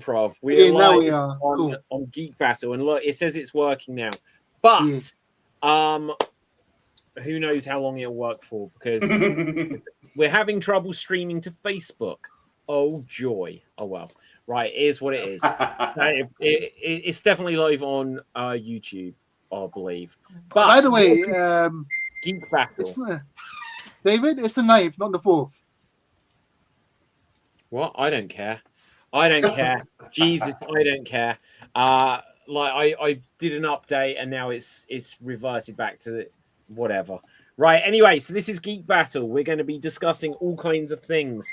Improv. We are now live we are. Cool. on Geek Battle, and look, it says it's working now. But who knows how long it'll work for, because we're having trouble streaming to Facebook. Oh joy! Oh well. Right, it is what it is. It's definitely live on YouTube, I believe. But by the way, Geek Battle. David, it's the 9th, not the 4th. What? I don't care. I don't care. Jesus, I don't care. I did an update and now it's reverted back to the whatever. Right. Anyway, so this is Geek Battle. We're going to be discussing all kinds of things.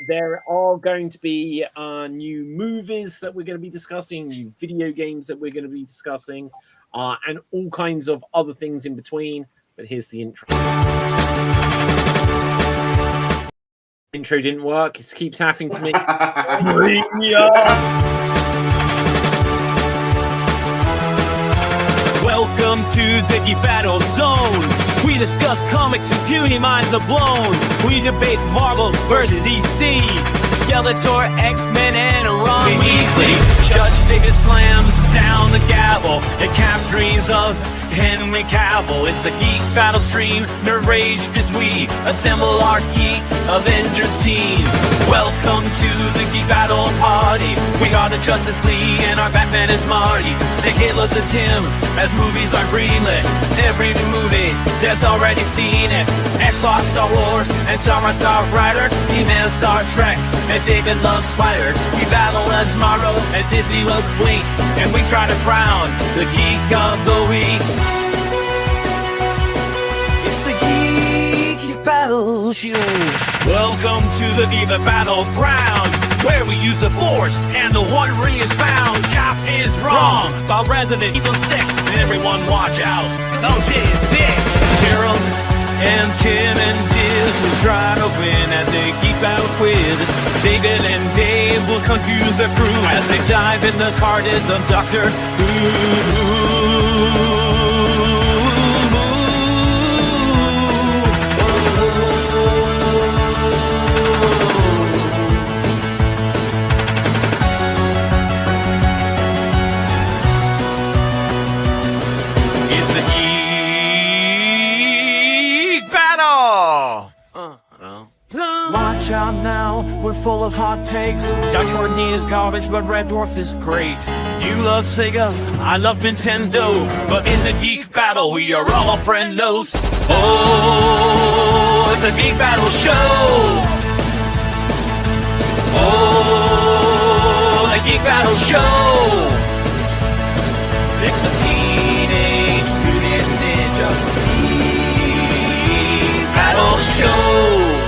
There are going to be new movies that we're going to be discussing, new video games that we're going to be discussing, and all kinds of other things in between. But here's the intro. Intro didn't work. It keeps happening to me. Bring me up. Welcome to the Geek Battle Zone. We discuss comics and puny minds are blown. We debate Marvel versus DC, Skeletor, X-Men, and Ron Weasley. Judge David slams down the gavel and Cap dreams of Henry Cavill. It's a Geek Battle stream. Nerd rage as we assemble our Geek Avengers team. Welcome to the Geek Battle party. We are the Justice League and our Batman is Marty. Sick Hitler's a Tim as movies are greenlit. Every new movie that's already seen it. Xbox, Star Wars, and Star Riders. He-Man, Star Trek, and David loves spiders. We battle as Marvel and Disney will blink, and we try to crown the Geek of the Week. It's the Geek Battle Show. Welcome to the Geek Battleground, where we use the Force and the One Ring is found. Cap is wrong about Resident Evil 6, and everyone watch out. So shit is big. Gerald and Tim and Diz will try to win at the Geek Battle quiz. David and Dave will confuse the crew as they dive in the TARDIS of Doctor Who. It's the Geek Battle! Watch out now, we're full of hot takes. Doug Courtney is garbage, but Red Dwarf is great. You love Sega, I love Nintendo, but in the Geek Battle, we are all friendos. Oh, it's a Geek Battle show. Oh, the Geek Battle show. It's a Teenage Mutant Ninja Geek Battle show.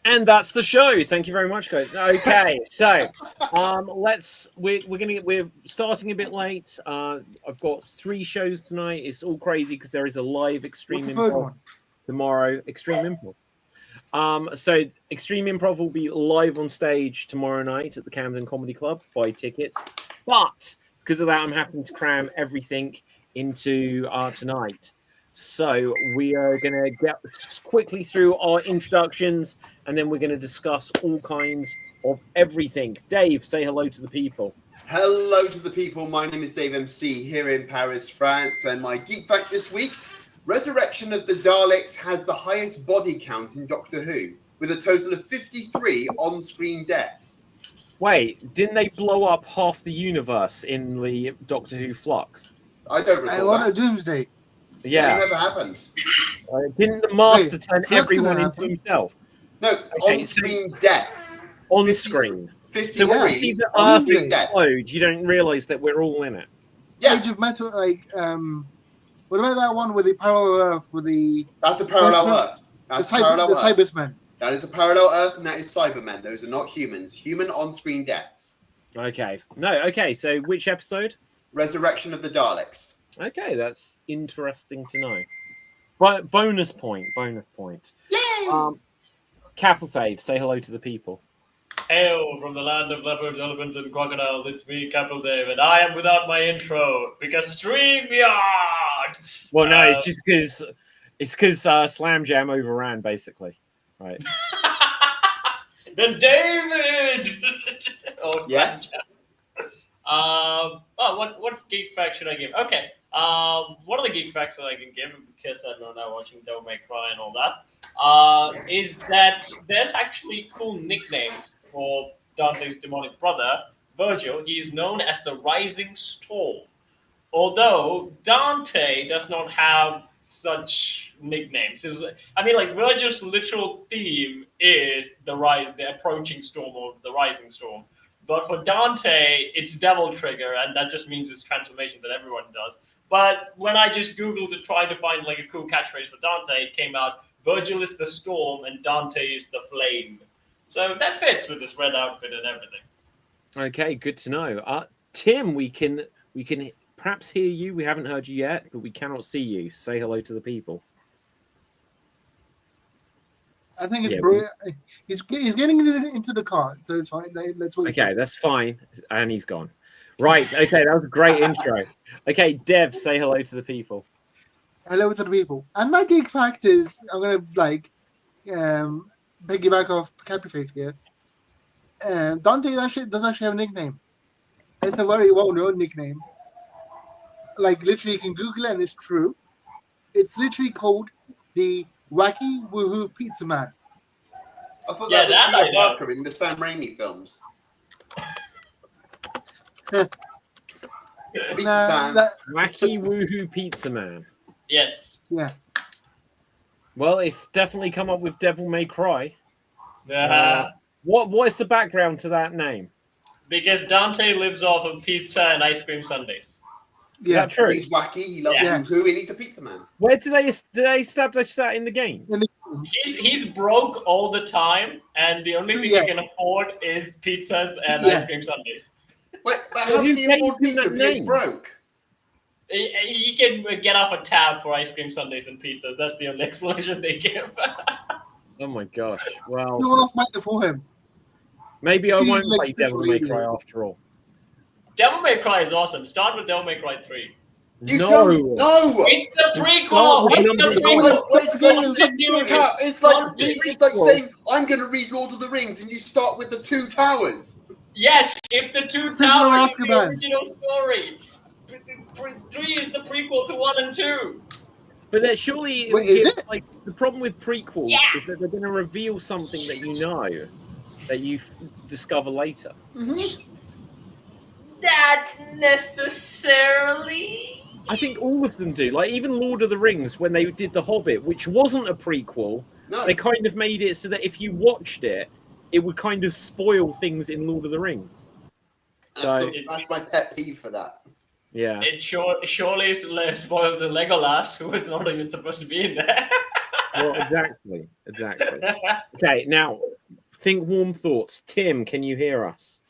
And that's the show. Thank you very much, guys. Okay, so we're starting a bit late. I've got 3 shows tonight. It's all crazy because there is a live Extreme Improv tomorrow. Extreme Improv. So Extreme Improv will be live on stage tomorrow night at the Camden Comedy Club. Buy tickets, but because of that, I'm having to cram everything into tonight. So we are going to get quickly through our introductions, and then we're going to discuss all kinds of everything. Dave, say hello to the people. Hello to the people. My name is Dave MC here in Paris, France, and my geek fact this week: Resurrection of the Daleks has the highest body count in Doctor Who, with a total of 53 on-screen deaths. Wait, didn't they blow up half the universe in the Doctor Who flux? I don't recall that. Doomsday. Yeah. That never happened. Didn't the Master turn everyone into himself? No, on-screen deaths. On screen. 53 So when you see the Earth explode, you don't realise that we're all in it. Yeah. Age of Metal, what about that one with the parallel Earth with the... That's a parallel Earth. That's the parallel Earth. Cybersmen. That is a parallel Earth, and that is Cybermen. Those are not humans. Human on-screen deaths. Okay. No, okay, so which episode? Resurrection of the Daleks. Okay, that's interesting to know. But bonus point. Yay! Capital Fave, say hello to the people. Hail from the land of leopards, elephants, and crocodiles. It's me, Capital Dave, and I am without my intro because StreamYard. Well, no, it's just because It's because Slam Jam overran, basically. Right. The David. Oh, Yes. What geek fact should I give? Okay. One of the geek facts that I can give, because I'm now watching Devil May Cry and all that, is that there's actually cool nicknames for Dante's demonic brother, Virgil. He is known as the Rising Storm. Although Dante does not have such nicknames. Virgil's literal theme is the approaching storm or the rising storm. But for Dante, it's Devil Trigger, and that just means it's transformation that everyone does. But when I just Googled to try to find like a cool catchphrase for Dante, it came out Virgil is the storm and Dante is the flame. So that fits with this red outfit and everything. Okay, good to know. Tim, we can perhaps hear you. We haven't heard you yet, but we cannot see you. Say hello to the people. I think it's brilliant. He's getting into the car, so it's fine. Let's wait. Okay, that's fine. And he's gone. Right. Okay, that was a great intro. Okay, Dev, say hello to the people. Hello to the people. And my geek fact is, I'm gonna piggyback off Cappy Faith here. Dante does actually have a nickname. It's a very well-known nickname. Like literally, you can Google it and it's true. It's literally called the Wacky Woohoo Pizza Man. I thought that was Peter Parker in the Sam Raimi films. Pizza time. Wacky Woohoo Pizza Man. Yes. Yeah. Well, it's definitely come up with Devil May Cry. What is the background to that name? Because Dante lives off of pizza and ice cream sundaes. Yeah, true. He's wacky. He loves woohoo. He needs a pizza man. Where do they establish that in the game? He's broke all the time, and the only thing he can afford is pizzas and ice cream sundaes. Wait, but how can he afford pizza if he's broke? He can get off a tab for ice cream sundaes and pizzas. That's the only explanation they give. Oh my gosh! Well, no one else might for him. Maybe I won't play Devil May Cry after all. Devil May Cry is awesome. Start with Devil May Cry 3. No! It's the prequel! It's like saying, I'm going to read Lord of the Rings, and you start with the Two Towers. Yes, it's the Two Towers, the original story. 3 is the prequel to 1 and 2. But that surely, like the problem with prequels is that they're going to reveal something that you know that you discover later. Mm-hmm. Not necessarily. I think all of them do. Like even Lord of the Rings, when they did The Hobbit, which wasn't a prequel, they kind of made it so that if you watched it, it would kind of spoil things in Lord of the Rings. That's my pet peeve for that. Yeah. It surely spoiled the Legolas, who was not even supposed to be in there. Well, exactly. Okay, now think warm thoughts. Tim, can you hear us?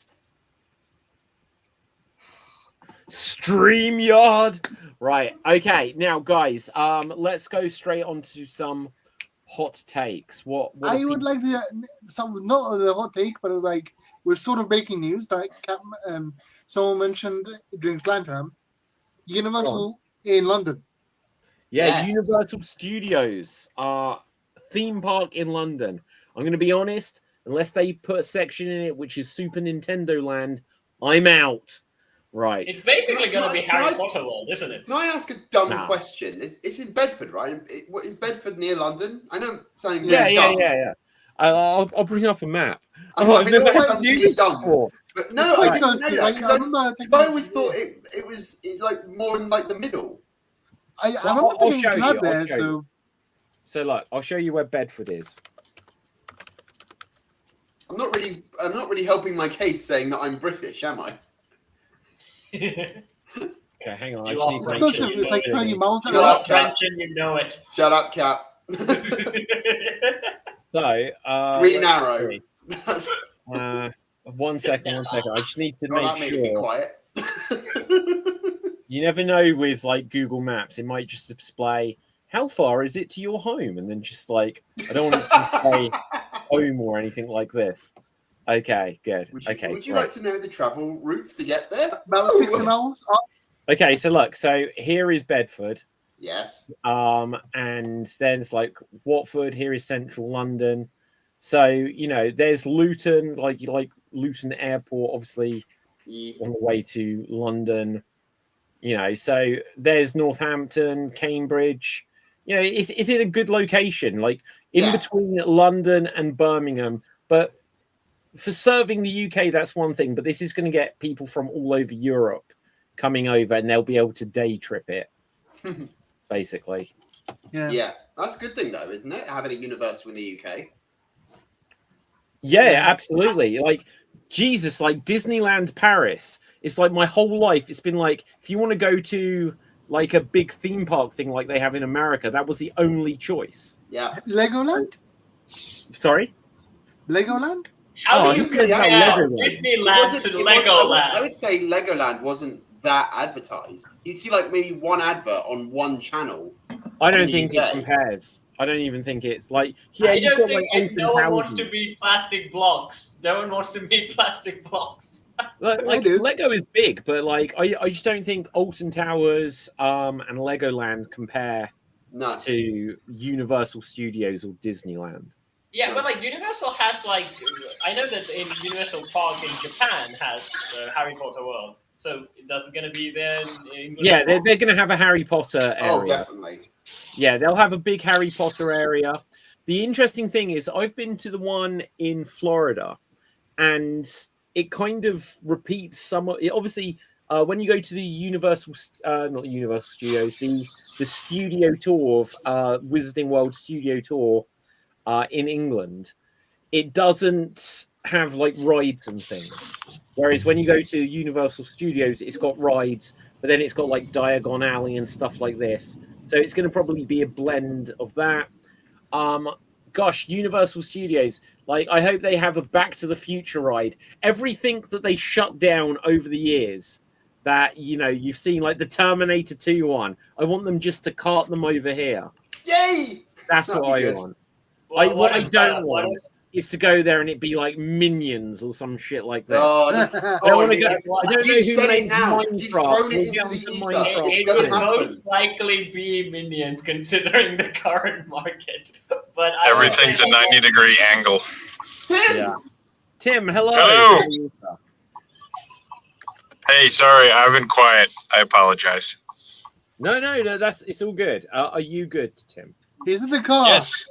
StreamYard. Right. Okay. Now, guys, let's go straight on to some hot takes. What I would like to not the hot take, but like we're sort of breaking news. Like someone mentioned during Slam Jam, Universal in London. Yeah, yes. Universal Studios, theme park in London. I'm going to be honest. Unless they put a section in it which is Super Nintendo Land, I'm out. Right. It's basically going to be Harry Potter World, isn't it? Can I ask a dumb question? It's in Bedford, right? Is Bedford near London? I know I'm sounding really dumb. Yeah. I'll bring up a map. I've never heard really dumb. But no, I didn't know that because I always thought it was like more in like the middle. I remember thinking club there, So look, I'll show you where Bedford is. I'm not really helping my case saying that I'm British, am I? Okay, hang on. It's like 30 miles. Shut up, Cap. You know it. Shut up, Cap. So, Green Arrow. 1 second. I just need to make sure. Be quiet. You never know with like Google Maps, it might just display how far is it to your home, and then just like I don't want it to display home or anything like this. Okay, good. Would you like to know the travel routes to get there? About 60 miles. Okay, so look, so here is Bedford. Yes. And then it's like Watford. Here is central London. So there's Luton, like Luton Airport, obviously on the way to London. So there's Northampton, Cambridge. Is it a good location? Like in between London and Birmingham, but for serving the UK, that's one thing. But this is going to get people from all over Europe coming over, and they'll be able to day trip it, basically. Yeah, that's a good thing though, isn't it? Having a Universal in the UK. Yeah, absolutely. Like Jesus, like Disneyland Paris. It's like my whole life. It's been like, if you want to go to like a big theme park thing like they have in America, that was the only choice. Yeah. Legoland? Sorry? Legoland? How do you compare Disneyland to Legoland? I would say Legoland wasn't that advertised. You'd see like maybe one advert on one channel. I don't think it compares. I don't even think it's like, yeah, I don't think no one wants to be plastic blocks. No one wants to be plastic blocks. Like Lego is big, but like I just don't think Alton Towers and Legoland compare to Universal Studios or Disneyland. Yeah, but like Universal has like, I know that in Universal Park in Japan has Harry Potter World. So that's going to be there in England. Yeah, they're going to have a Harry Potter area. Oh, definitely. Yeah, they'll have a big Harry Potter area. The interesting thing is I've been to the one in Florida, and it kind of repeats some. Obviously, when you go to the Universal, not Universal Studios, the studio tour of Wizarding World Studio Tour in England, it doesn't have like rides and things. Whereas when you go to Universal Studios, it's got rides, but then it's got like Diagon Alley and stuff like this. So it's going to probably be a blend of that. Gosh, Universal Studios, like I hope they have a Back to the Future ride. Everything that they shut down over the years that, you've seen, like the Terminator 2 one, I want them just to cart them over here. Yay! That's what I want. What I don't want is to go there and it be like Minions or some shit like that. I don't know who made Minecraft. It would most likely be Minions, considering the current market. But everything's a 90-degree angle. Tim, hello. Hello. Hey, sorry, I've been quiet. I apologize. No, it's all good. Are you good, Tim? He's in the car. Yes.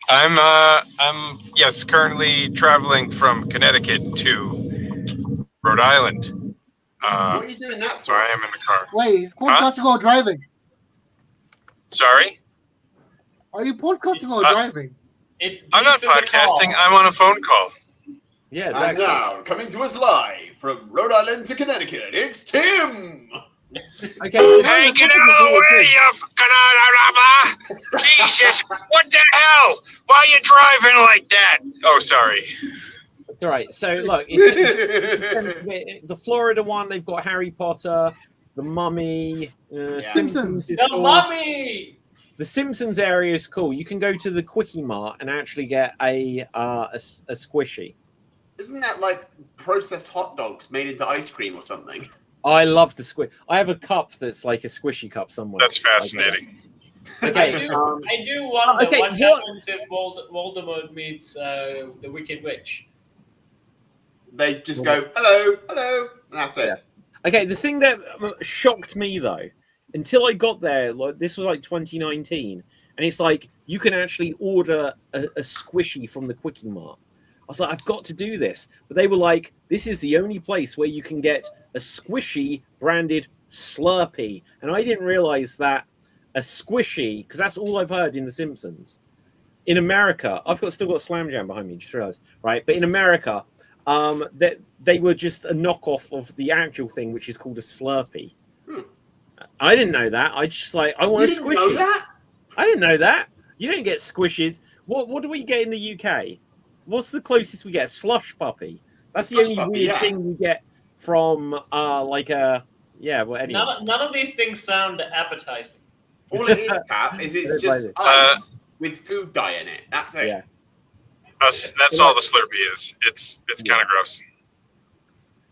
I'm currently traveling from Connecticut to Rhode Island. What are you doing that for? So I am in the car. Wait, podcasting or driving? Sorry? Are you podcasting or driving? I'm not podcasting. I'm on a phone call. Yeah, exactly. And now, coming to us live from Rhode Island to Connecticut, it's Tim! Okay, so hey, get out of the way, you fucking Jesus, what the hell? Why are you driving like that? Oh, sorry. It's all right. So, look, it's the Florida one, they've got Harry Potter, The Mummy, Simpsons. The Mummy! The Simpsons area is cool. You can go to the Quickie Mart and actually get a squishy. Isn't that like processed hot dogs made into ice cream or something? I love the squish. I have a cup that's like a squishy cup somewhere. That's fascinating. Okay, I do wonder what happens if Voldemort meets the Wicked Witch. They just go, hello, hello, and that's it. Yeah. Okay, the thing that shocked me though, until I got there, like this was like 2019, and it's like you can actually order a squishy from the Quickie Mart. I was like, I've got to do this. But they were like, this is the only place where you can get a squishy branded Slurpee. And I didn't realize that a squishy, because that's all I've heard in The Simpsons. In America, still got Slam Jam behind me, just realized, right? But in America, that they were just a knockoff of the actual thing, which is called a Slurpee. I didn't know that. I just I want a squishy. You didn't know that? I didn't know that. You don't get squishes. What do we get in the UK? What's the closest we get? Slush puppy. That's the only weird thing we get from anyway. None of these things sound appetizing. All it is, Cap, is it's just ice with food dye in it. That's it. Yeah. That's all the Slurpee is. It's kind of gross.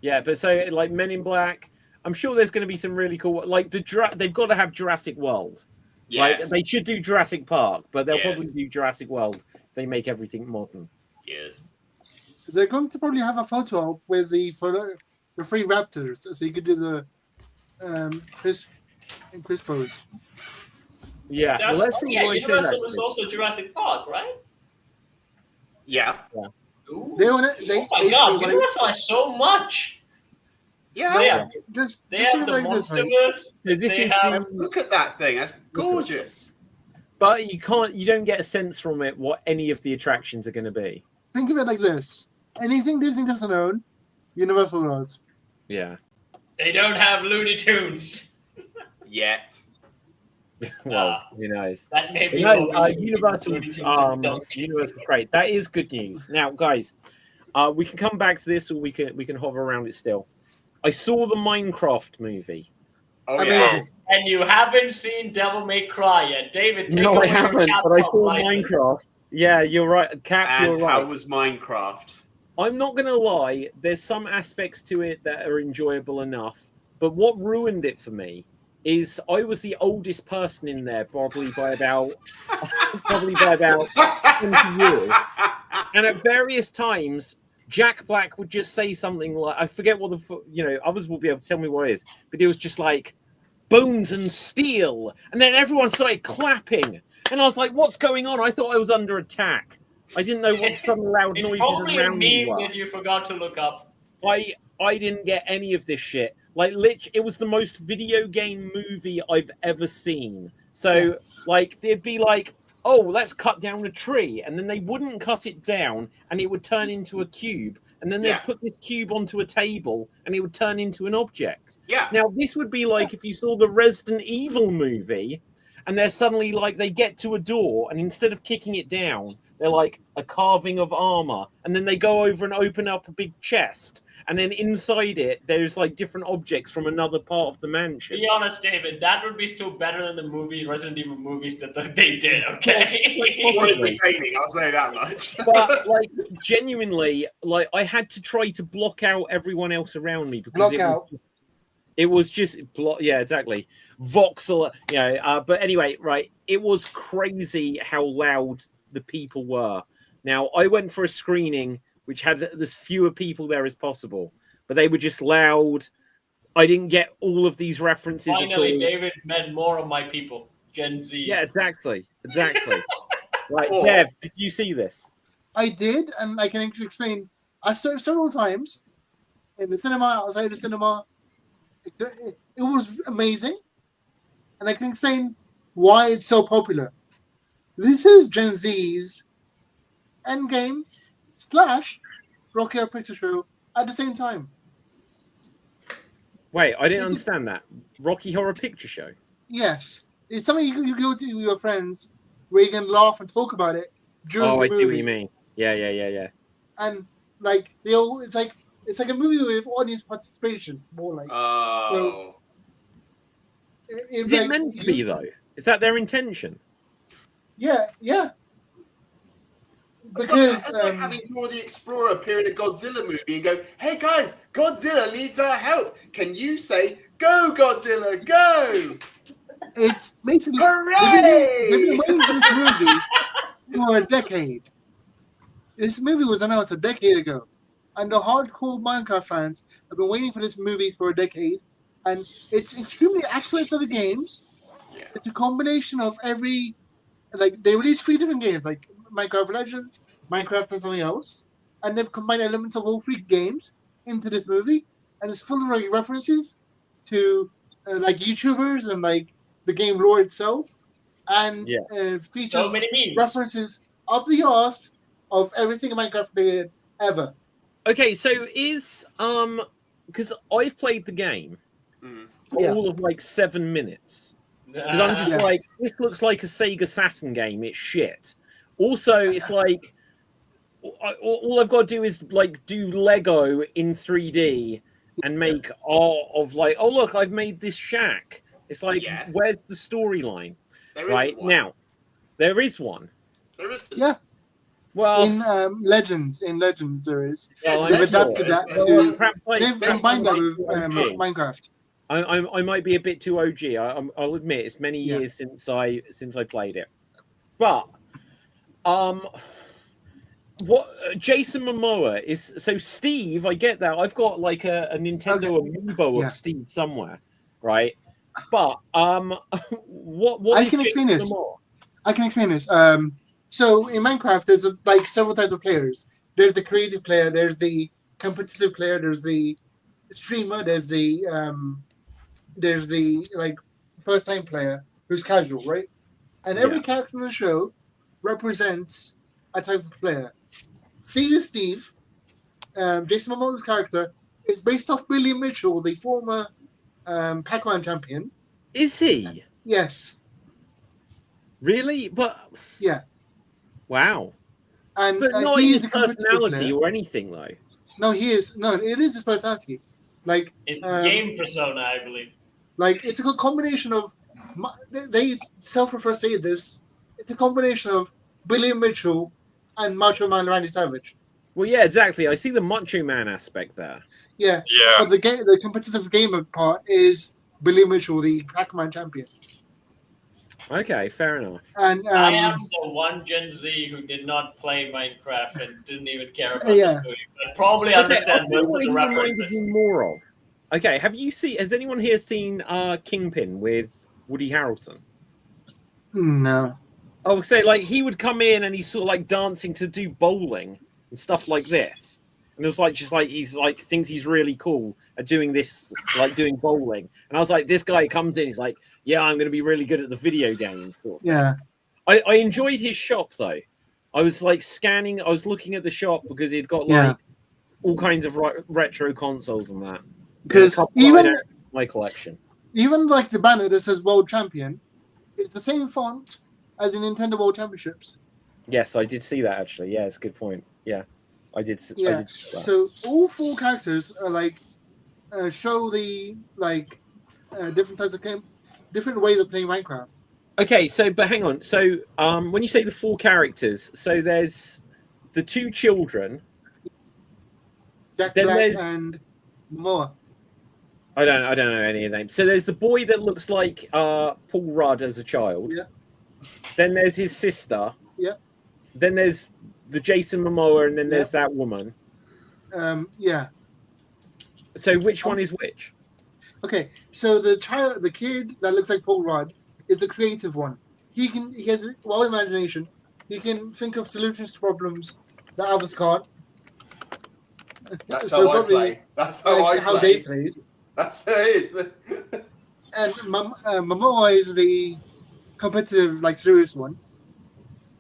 Yeah, but so like Men in Black, I'm sure there's going to be some really cool. Like they've got to have Jurassic World. Like Yes. they should do Jurassic Park, but they'll Yes. probably do Jurassic World if they make everything modern. Yes. They're going to probably have a photo op with the free raptors, so you could do the Chris pose. Yeah, well, let's see what he says. Universal is also Jurassic Park, right? Yeah. Ooh. They want it. Oh my god, Universal has so much. Yeah. Just They have look the like this, right? Monsterverse. So this They is have- Look at that thing. That's gorgeous. but you don't get a sense from it what any of the attractions are going to be. Think of it like this: anything Disney doesn't own, Universal does. Yeah. They don't have Looney Tunes. Yet. Well, who knows? That may be No, what we- Universal, Looney Tunes don't. Universal, great. That is good news. Now, guys, we can come back to this, or we can hover around it still. I saw the Minecraft movie. Oh, Amazing. yeah. And you haven't seen Devil May Cry yet, David. Take No, I away your haven't, Capcom but I saw license. Minecraft. Yeah, you're right. Cap, you're And right. how was Minecraft? I'm not going to lie. There's some aspects to it that are enjoyable enough, but what ruined it for me is I was the oldest person in there, probably by about 20 years, and at various times, Jack Black would just say something like, I forget what others will be able to tell me what it is, but it was just like, bones and steel. And then everyone started clapping. And I was like, what's going on? I thought I was under attack. I didn't know what some loud It's noises probably a around me meme were. that you forgot to look up. I didn't get any of this shit. Like, it was the most video game movie I've ever seen. So, like, they'd be like, oh, let's cut down a tree. And then they wouldn't cut it down, and it would turn into a cube. And then they'd put this cube onto a table, and it would turn into an object. Yeah. Now, this would be like if you saw the Resident Evil movie, and they're suddenly like, they get to a door, and instead of kicking it down, they're like a carving of armor. And then they go over and open up a big chest. And then inside it, there's like different objects from another part of the mansion. Be honest, David, that would be still better than the Resident Evil movies that they did, okay? More entertaining, I'll say that much. But like genuinely, like I had to try to block out everyone else around me because it was just yeah, exactly. Voxel, but anyway, right. It was crazy how loud the people were. Now I went for a screening which had as fewer people there as possible, but they were just loud. I didn't get all of these references at all. Finally, David met more of my people, Gen Z. Yeah, exactly. Right, Dev, did you see this? I did, and I can actually explain. I saw it several times in the cinema, outside the cinema. It was amazing, and I can explain why it's so popular. This is Gen Z's Endgame / Rocky Horror Picture Show at the same time. Wait, I didn't understand that. Rocky Horror Picture Show? Yes. It's something you go to with your friends where you can laugh and talk about it during the movie. I see what you mean. Yeah. And like it's like a movie with audience participation, more like. Oh. So, is it meant to be though? Is that their intention? Yeah. Because it's like having Dora the Explorer appear in a Godzilla movie and go, "Hey guys, Godzilla needs our help. Can you say go Godzilla, go?" It's basically hooray! They've been waiting for this movie for a decade. This movie was announced a decade ago, and the hardcore Minecraft fans have been waiting for this movie for a decade. And it's extremely accurate to the games. Yeah. It's a combination of every, like they released 3 different games, like Minecraft Legends, Minecraft and something else, and they've combined elements of all 3 games into this movie, and it's full of like references to like YouTubers and like the game lore itself, and features so many memes. references up the arse of everything Minecraft created ever. Okay, so is because I've played the game for all of like 7 minutes. Because I'm just like, this looks like a Sega Saturn game. It's shit. Also, it's like all I've got to do is like do Lego in 3D and make of like, oh look, I've made this shack. It's like, where's the storyline? Right now, there is one. There is. Yeah. Well, in Legends there is. Well, they've adapted that to. They've They've combined that with Minecraft. I might be a bit too OG. I'll admit it's many years since I played it. But what Jason Momoa is so Steve? I get that. I've got like a Nintendo amiibo of Steve somewhere, right? But what I is can explain Jason this. Momoa? I can explain this. So in Minecraft, there's like several types of players. There's the creative player. There's the competitive player. There's the streamer. There's the like first time player who's casual, right? And every character in the show represents a type of player. Steve is Steve. Jason Momoa's character is based off Billy Mitchell, the former Pac-Man champion. Is he? Yes. Really? But yeah. Wow. And but not his personality or anything, though. No, he is. No, it is his personality. Like it's game persona, I believe. Like it's a good combination of. They self-refer say this. It's a combination of Billy Mitchell and Macho Man Randy Savage. Well, yeah, exactly. I see the Macho Man aspect there. Yeah. But the competitive gamer part is Billy Mitchell, the Pac-Man champion. Okay, fair enough. And I am the one Gen Z who did not play Minecraft and didn't even care about the movie, but probably understand most of the references. More of. Okay, has anyone here seen Kingpin with Woody Harrelson? No. Oh, so like he would come in and he's sort of like dancing to do bowling and stuff like this. And it was like just like he's like thinks he's really cool at doing this, like doing bowling. And I was like, this guy comes in, he's like, yeah, I'm going to be really good at the video games. Sort of yeah. I enjoyed his shop though. I was like scanning. I was looking at the shop because he'd got like all kinds of retro consoles and that. Because even my collection, even like the banner that says World Champion, it's the same font as the Nintendo World Championships. Yes, I did see that actually. Yeah, it's a good point. Yeah, I did. Yeah. I did see that. So all four characters are like show the like different types of game, different ways of playing Minecraft. Okay, but hang on. So when you say the four characters, so there's the two children, Jack Black and Momoa. I don't know any of them. So there's the boy that looks like Paul Rudd as a child. Yeah. Then there's his sister. Yeah. Then there's the Jason Momoa, and then there's that woman. Yeah. So which one is which? Okay, so the kid that looks like Paul Rudd is the creative one. He has wild imagination. He can think of solutions to problems that others can't. That's how I play. That's how I play. How Dave plays. That's how it is. And Momoa is the competitive, like serious one.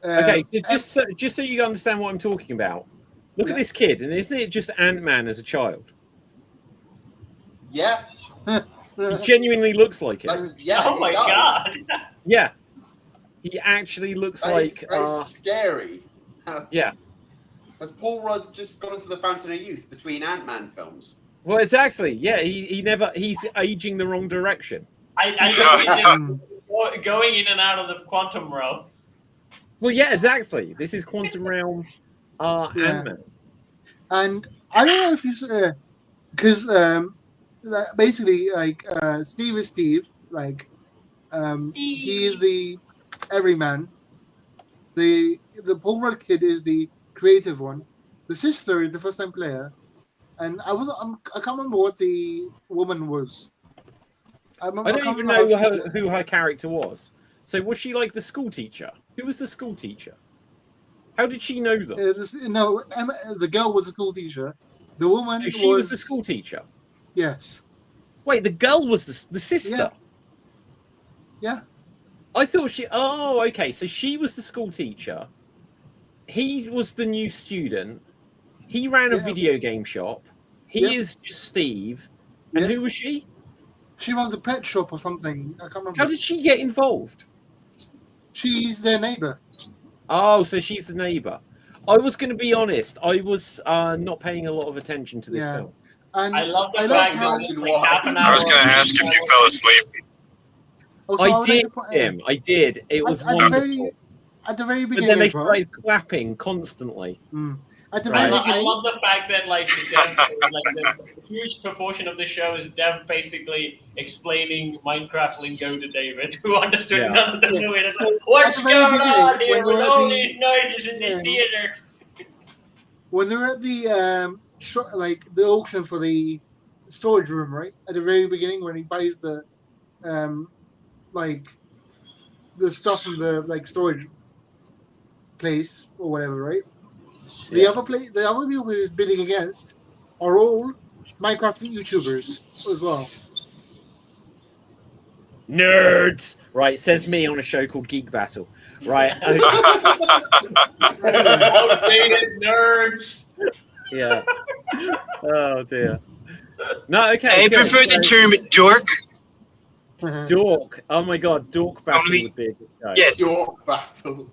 Okay, just so you understand what I'm talking about. Look at this kid, and isn't it just Ant-Man as a child? Yeah. He genuinely looks like it. Oh my god. Yeah. He actually looks like scary. Yeah. Has Paul Rudd just gone into the fountain of youth between Ant-Man films? Well, it's actually, he's aging the wrong direction. Going in and out of the quantum realm. Well, yeah, exactly. This is quantum realm Ant-Man. And I don't know if you because basically, like Steve is Steve. Like he is the everyman. The Paul Rudd kid is the creative one. The sister is the first time player. And I can't remember what the woman was. I don't even know who her character was. So was she like the school teacher? Who was the school teacher? How did she know them? No, Emma, the girl was a school teacher. The woman was the school teacher? Yes. Wait, the girl was the sister? Yeah. I thought she... Oh, okay. So she was the school teacher. He was the new student. He ran a video game shop. He is just Steve. And who was she? She runs a pet shop or something. I can't remember. How did she get involved? She's their neighbor. Oh, so she's the neighbor. I was going to be honest. I was not paying a lot of attention to this film. And I love the fact that like half an hour. I was going to ask if you fell asleep. I did, Tim. I did. It was wonderful. at the very But beginning, then they as well. started clapping constantly. At the Right. very I beginning, love the fact that like the huge proportion of the show is Dev basically explaining Minecraft lingo to David, who understood Yeah. none of the movie. It's like, So, what's at the going very beginning, on here when they with were at all the- these noises in this Yeah. theater? when they were at the like the auction for the storage room, right? At the very beginning, when he buys the like the stuff from the like storage place or whatever, right? The other people he was bidding against are all Minecraft YouTubers as well. Nerds, right? Says me on a show called Geek Battle, right? Outdated nerds. Yeah. Oh dear. No, okay. I good. prefer the So, term dork. dork. Oh my god, dork battle Only- would be a good show. Yes. Dork battle.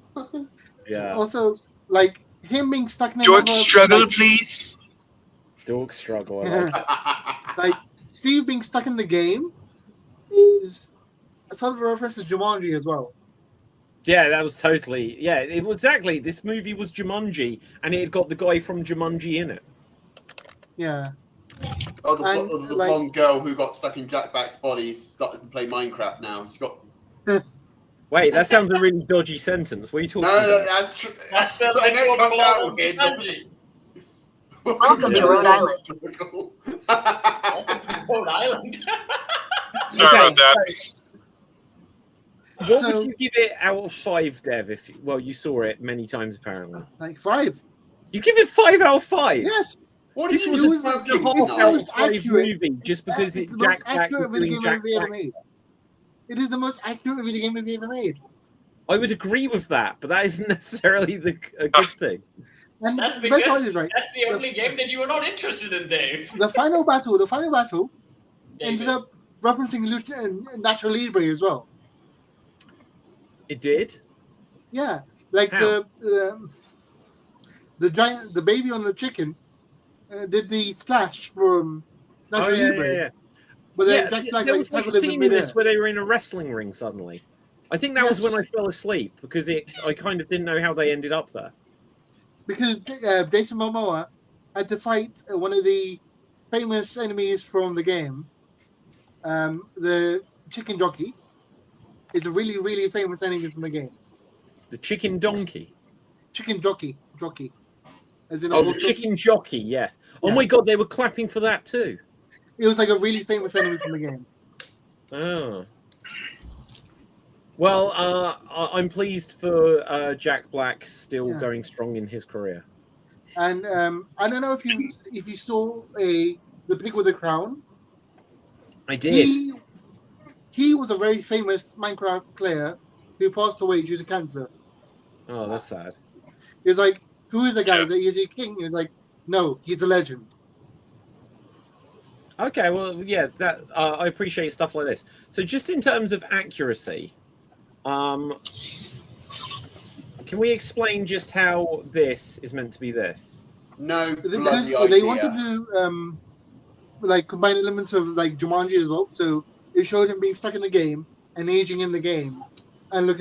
Yeah. Also, like him being stuck in Dork another, struggle, like, please. Dork struggle. I like. like Steve being stuck in the game is a sort of a reference to Jumanji as well. Yeah, that was totally. Yeah, it was exactly. This movie was Jumanji, and it had got the guy from Jumanji in it. Yeah. Oh, the And, like- blonde girl who got stuck in Jack Black's body started to play Minecraft now. She's got. Wait, that sounds a really dodgy sentence. What are you talking No, about? that's true. That's the I know it like, comes out of weird. Jumanji. Welcome to Rhode Island. Rhode Island. Sorry about that. What So- would you give it out of 5, Dev? If well, you saw it many times apparently. Like 5. You give it 5 out of 5. Yes. What This did was you a do? like- half it's the out of most 5 accurate- movie just because It's it the most Jack Black accurate was video doing game Jack movie ever Black. made. It is the most accurate video game movie ever made. I would agree with that, but that isn't necessarily a good thing. And That's the best part because is, right, that's the only game that you were not interested in, Dave. the final battle ended David. up referencing Natural Libre as well. It did. Yeah, like How? the giant, the baby on the chicken did the splash from Natural Libre. Yeah. But then Yeah, Jack Black there like was like tackled a him scene in in midair. this where they were in a wrestling ring suddenly. I think that was when I fell asleep because I kind of didn't know how they ended up there. Because Jason Momoa had to fight one of the famous enemies from the game. The chicken jockey is a really, really famous enemy from the game. The chicken donkey. Chicken jockey. As in a Oh, the horse jockey. chicken jockey, yeah. Oh Yeah. my god, they were clapping for that too. It was like a really famous enemy from the game. Oh. Well, I'm pleased for Jack Black still going strong in his career. And I don't know if you saw the pig with the crown. I did. He was a very famous Minecraft player who passed away due to cancer. Oh, that's sad. He was like, "Who is the guy? Is he a king?" He was like, "No, he's a legend." Okay, well, yeah, that I appreciate stuff like this. So, just in terms of accuracy, can we explain just how this is meant to be this? No Because bloody they idea. wanted to like combine elements of like Jumanji as well. So it showed him being stuck in the game and aging in the game and look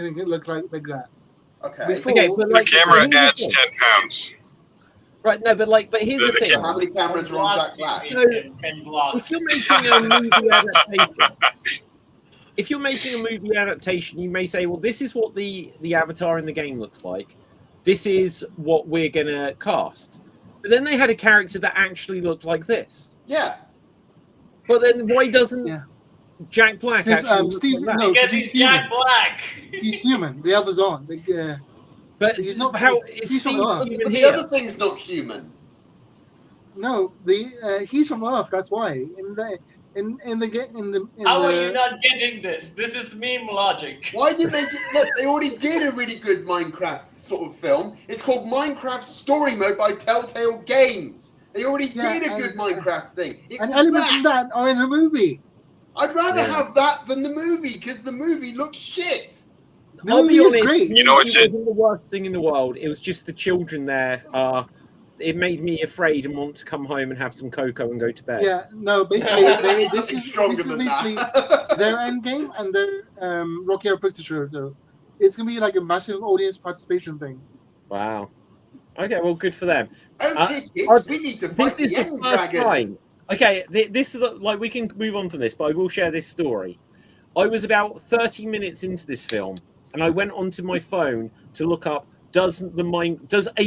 like that. Okay. Before- Okay, but The like, camera here's the adds thing. 10 pounds. Right, no, but here's the thing. How many cameras are on Jack Black? So, if you're making a movie adaptation, you may say, well, this is what the avatar in the game looks like. This is what we're gonna cast. But then they had a character that actually looked like this. Yeah. But then why doesn't Jack Black Because, actually look Steve- like that? no, Because he's he's Jack human. Black. He's human. The others aren't. Like, But he's not- how is he's from Steve Earth. even But the here? other thing's not human. no, he's from Earth. That's why. How are you not getting this? This is meme logic. Why did they look? They already did a really good Minecraft sort of film. It's called Minecraft Story Mode by Telltale Games. They already did a good Minecraft thing. It And was elements from that are in the movie. I'd rather Yeah. have that than the movie because the movie looks shit. The I'll be movie is honest, great. You know, it it's wasn't the worst thing in the world. It was just the children there. It made me afraid and want to come home and have some cocoa and go to bed. Yeah, no, basically, It's this something is stronger basically than that. their end game and their Rocky Horror Picture Show. So it's gonna be like a massive audience participation thing. Wow. Okay, well, good for them. Okay, kids, we need to fight This is the the end first dragon. time. Okay, this is like we can move on from this, but I will share this story. I was about 30 minutes into this film, and I went onto my phone to look up does a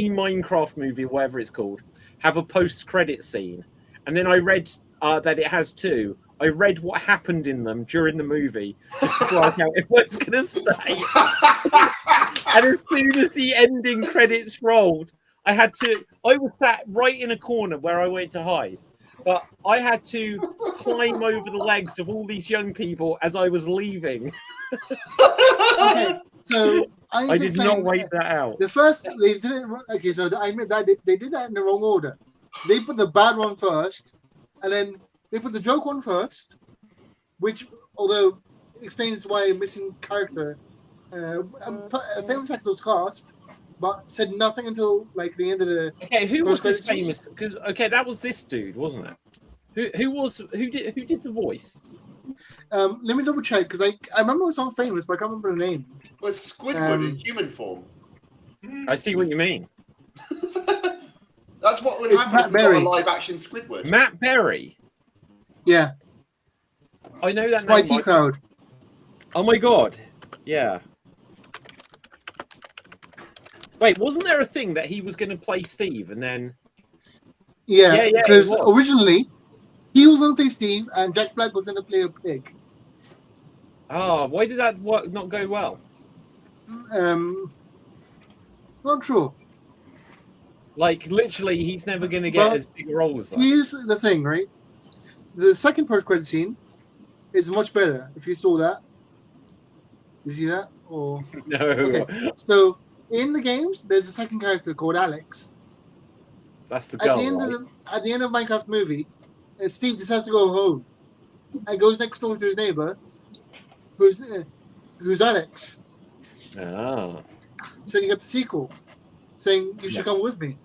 Minecraft movie, whatever it's called, have a post-credit scene? And then I read that it has two. I read what happened in them during the movie just to work out if I was going to stay. And as soon as the ending credits rolled, I was sat right in a corner where I went to hide. But I had to climb over the legs of all these young people as I was leaving. Okay, so I did not wait that out. The first they did it. Okay, so I admit that they did that in the wrong order. They put the bad one first, and then they put the joke one first, which although explains why a missing character, a famous actor was cast, but said nothing until like the end of the. Okay, who was this famous? Because that was this dude, wasn't it? Who did the voice? Let me double check because I remember it was someone famous, but I can't remember the name. It was Squidward in human form. I see what you mean. That's what would It's happen Matt if we got Berry. a live-action Squidward. Matt Berry. Yeah, I know that name. YT crowd. Oh my god! Yeah. Wait, wasn't there a thing that he was going to play Steve and then? Yeah, Yeah, because it was. originally he was going to play Steve and Jack Black was going to play a pig. Oh, why did that not go well? Not sure. Like literally, he's never going to get But as big a role as that. Here's the thing, right? The second post-credit scene is much better. If you saw that, you see that? Or No. okay. So in the games, there's a second character called Alex. That's the girl. At the end of Minecraft movie, Steve decides to go home and goes next door to his neighbor, who's Alex. Ah. So you get the sequel, saying you should come with me.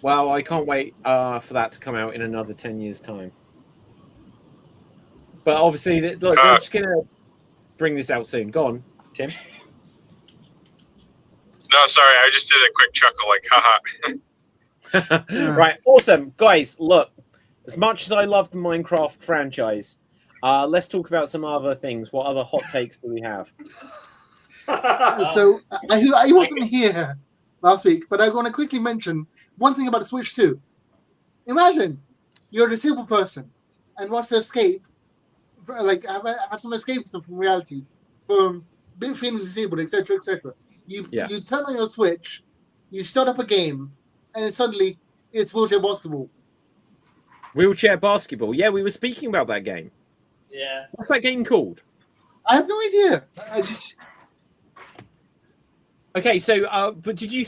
Well, I can't wait for that to come out in another 10 years' time. But obviously, look, they're just going to bring this out soon. Go on, Tim. No, sorry, I just did a quick chuckle, like, haha. Right, awesome. Guys, look, as much as I love the Minecraft franchise, let's talk about some other things. What other hot takes do we have? So I wasn't here last week, but I want to quickly mention one thing about the Switch 2. Imagine you're a disabled person and wants to escape, like have some escapism from reality, from being feeling disabled, etc., etc. You turn on your Switch, you start up a game, and then suddenly it's wheelchair basketball. Wheelchair basketball. Yeah, we were speaking about that game. Yeah. What's that game called? I have no idea. Okay, so but what did you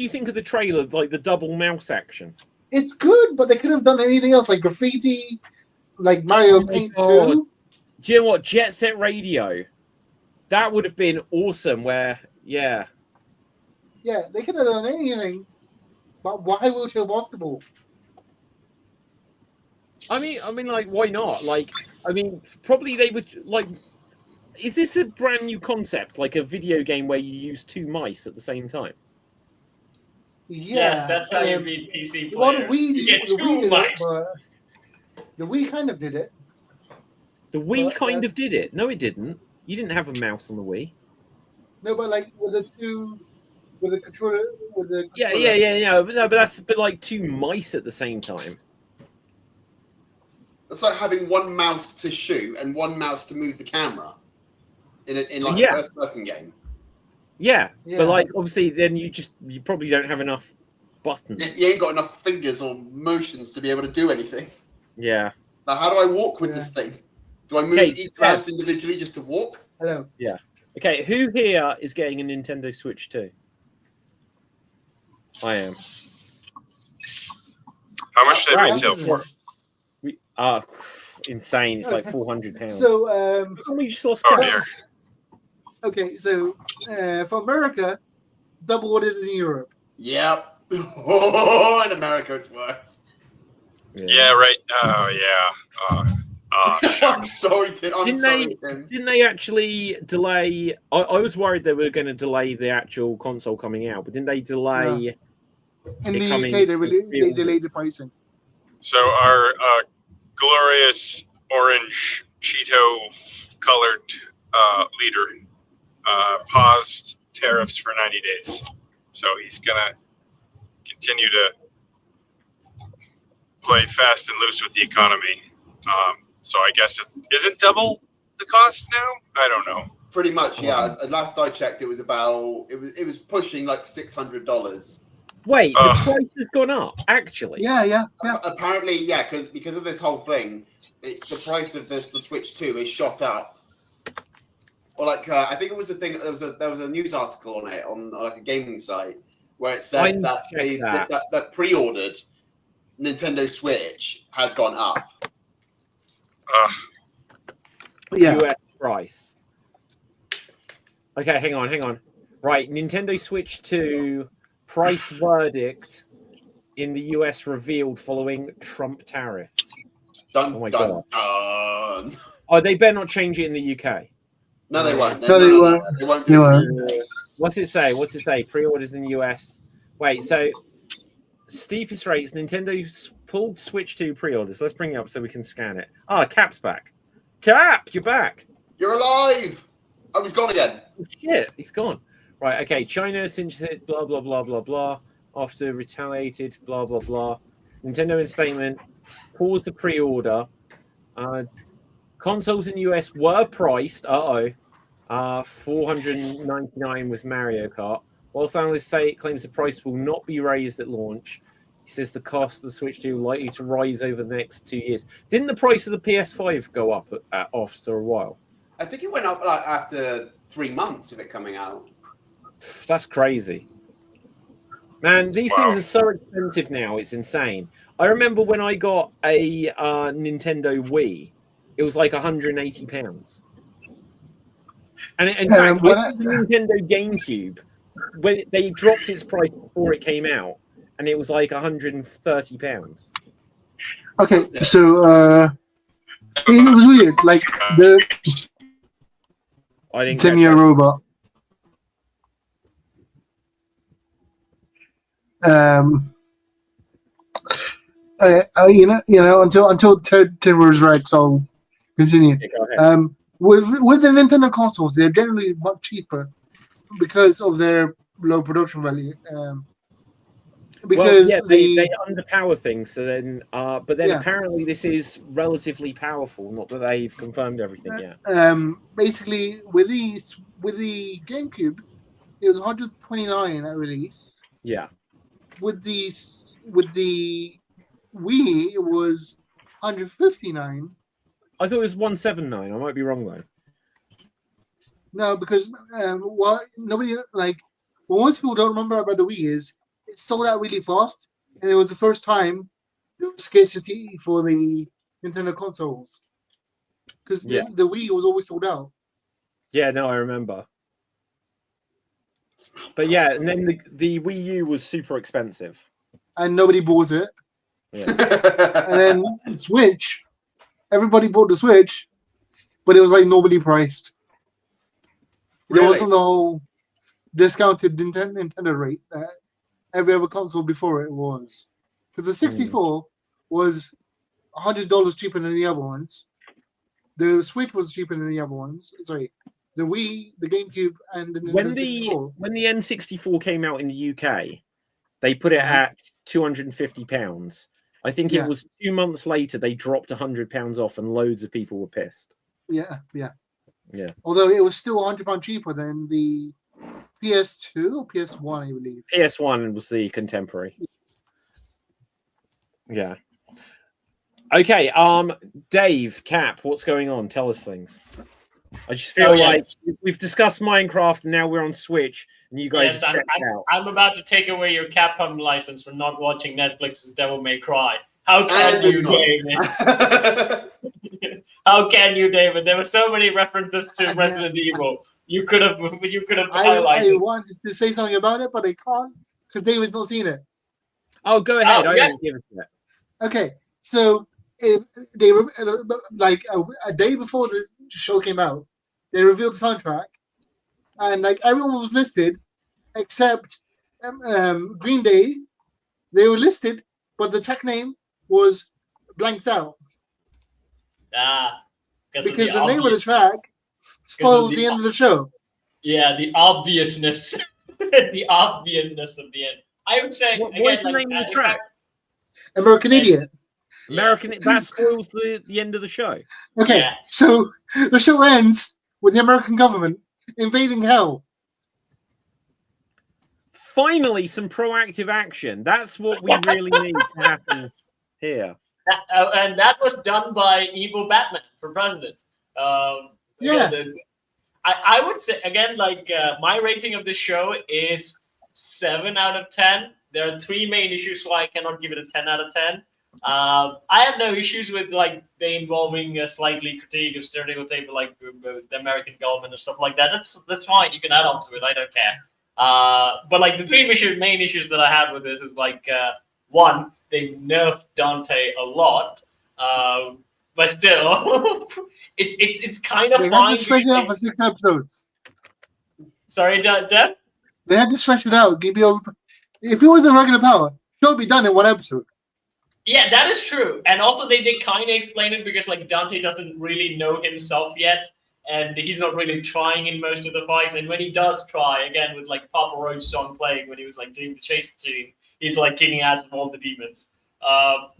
think of the trailer, like the double mouse action? It's good, but they could have done anything else, like graffiti, like Mario Paint 2. Do you know what? Jet Set Radio. That would have been awesome. Yeah, they could have done anything, but why wheelchair basketball? I mean, like, why not? Like, I mean, probably they would like. Is this a brand new concept, like a video game where you use two mice at the same time? Yeah, that's how you beat PC players. Well, the Wii did mice. it, but the Wii kind of did it. The Wii kind of did it. No, it didn't. You didn't have a mouse on the Wii. No, but like with the controller. Yeah. No, but like two mice at the same time. It's like having one mouse to shoot and one mouse to move the camera in a first-person game. Yeah, but like obviously, then you probably don't have enough buttons. You ain't got enough fingers or motions to be able to do anything. Yeah. Now, how do I walk with this thing? Do I move each mouse individually just to walk? Hello. Yeah. Okay, who here is getting a Nintendo Switch 2? I am. How much did they retail for? Insane. It's like £400. So we just lost dear. Okay, so for America, double ordered in Europe. Yep. Oh, in America it's worse. Yeah, right. Oh, yeah. Oh, I'm sorry, Tim. Didn't they actually delay? I was worried they were going to delay the actual console coming out, but didn't they delay? In the UK, they delayed the pricing. So our glorious orange Cheeto-colored leader paused tariffs for 90 days. So he's gonna continue to play fast and loose with the economy. So I guess it isn't double the cost now. I don't know. Pretty much, yeah. Last I checked, it was pushing like $600. Wait, the price has gone up. Actually, yeah. Apparently, yeah, because of this whole thing, the price of the Switch 2 is shot up. Or like, I think it was a thing. There was a news article on it on like a gaming site where it said that pre-ordered Nintendo Switch has gone up. Yeah. US price. Okay, hang on. Right, Nintendo Switch 2 price verdict in the US revealed following Trump tariffs. Dun, oh my dun, god. Dun. Oh, they better not change it in the UK. No, they won't. No, they won't. They won't do it. What's it say? Pre-orders in the US. Wait, so steepest rates, Nintendo pulled Switch 2 pre-orders. Let's bring it up so we can scan it. Cap's back. Cap, you're back. You're alive. I was gone again. Oh, shit, he's gone. Right, okay. China since it, blah, blah, blah, blah, blah. After retaliated, blah, blah, blah. Nintendo in statement, paused the pre-order. Consoles in the US were priced, $499 with Mario Kart. Whilst analysts say it claims the price will not be raised at launch, he says the cost of the Switch 2 likely to rise over the next 2 years. Didn't the price of the PS5 go up after a while? I think it went up like after 3 months of it coming out. That's crazy. Man, these things are so expensive now. It's insane. I remember when I got a Nintendo Wii, it was like £180. And in fact, with the Nintendo GameCube, when they dropped its price before it came out, and it was like £130. Okay, so it was weird. Like the I didn't 10-year robot. Until Timber's Rex, I'll continue. Yeah, with the Nintendo consoles, they're generally much cheaper because of their low production value. Because they underpower things. So then, but then apparently this is relatively powerful. Not that they've confirmed everything yet. Basically, with the GameCube, it was 129 at release. Yeah. With the Wii, it was 159. I thought it was 179. I might be wrong though. No, because what most people don't remember about the Wii is it sold out really fast, and it was the first time there was scarcity for the Nintendo consoles. Because the Wii was always sold out. Yeah, no, I remember. But yeah, and then the Wii U was super expensive. And nobody bought it. Yeah. And then Switch, everybody bought the Switch, but it was like nobody priced. There wasn't the whole discounted Nintendo rate that every other console before it was. Because the 64 was $100 cheaper than the other ones. The Switch was cheaper than the other ones. Sorry. The Wii, the GameCube, and the Nintendo 64. When the N64 came out in the UK, they put it at £250. I think it was 2 months later they dropped £100 off, and loads of people were pissed. Yeah. Yeah. Although it was still £100 cheaper than the PS2 or PS1, I believe. PS1 was the contemporary. Yeah. Okay. Dave, Cap, what's going on? Tell us things. I just feel like we've discussed Minecraft and now we're on Switch and you guys have checked out. I'm about to take away your Capcom license for not watching Netflix's Devil May Cry. How can you, David? How can you, David? There were so many references to Resident Evil. You could have highlighted. I wanted to say something about it, but I can't because David's not seen it. Oh, go ahead. I didn't give it to that. Okay, so they like a day before the show came out, they revealed the soundtrack, and like everyone was listed except Green Day. They were listed, but the track name was blanked out because the name of the track spoils the end of the show. Yeah, the obviousness, the obviousness of the end. I would say What's again, the name of the track? American Idiot. American. That spoils the end of the show. Okay, so the show ends with the American government invading hell. Finally, some proactive action. That's what we really need to happen here. And that was done by evil Batman for president. I would say again, like my rating of this show is 7 out of 10. There are 3 main issues why I cannot give it a 10 out of 10. I have no issues with like they involving a slightly critique of stereotype like the American government and stuff like that. That's fine. You can add on to it. I don't care. But like the 3 main issues that I had with this is like one, they nerfed Dante a lot, but still, it's kind of they fine. They had to stretch it out for 6 episodes. Sorry, Dev? They had to stretch it out. If it was a regular power, it would be done in 1 episode. Yeah, that is true. And also they kind of explain it because like Dante doesn't really know himself yet. And he's not really trying in most of the fights. And when he does try, again, with like Papa Roach's song playing when he was like doing the chase scene, he's like kicking ass with all the demons.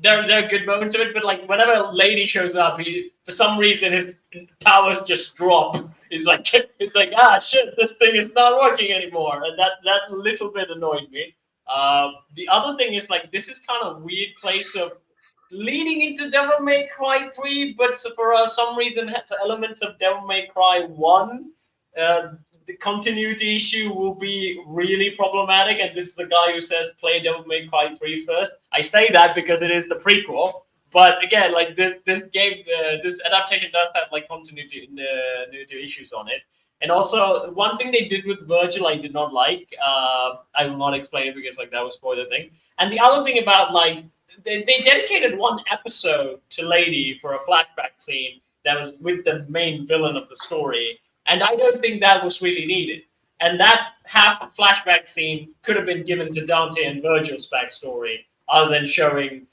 There are good moments of it, but like whenever a lady shows up, for some reason his powers just drop. It's like ah shit, this thing is not working anymore, and that little bit annoyed me. The other thing is like this is kind of weird place of leading into Devil May Cry 3, but for some reason has elements of Devil May Cry 1. The continuity issue will be really problematic, and this is the guy who says play Devil May Cry 3 first. I say that because it is the prequel, but again, like this game, this adaptation does have like continuity issues on it. And also, one thing they did with Virgil I did not like. I will not explain it because like that was spoiler thing. And the other thing about like they dedicated 1 episode to Lady for a flashback scene that was with the main villain of the story. And I don't think that was really needed. And that half a flashback scene could have been given to Dante and Virgil's backstory, other than showing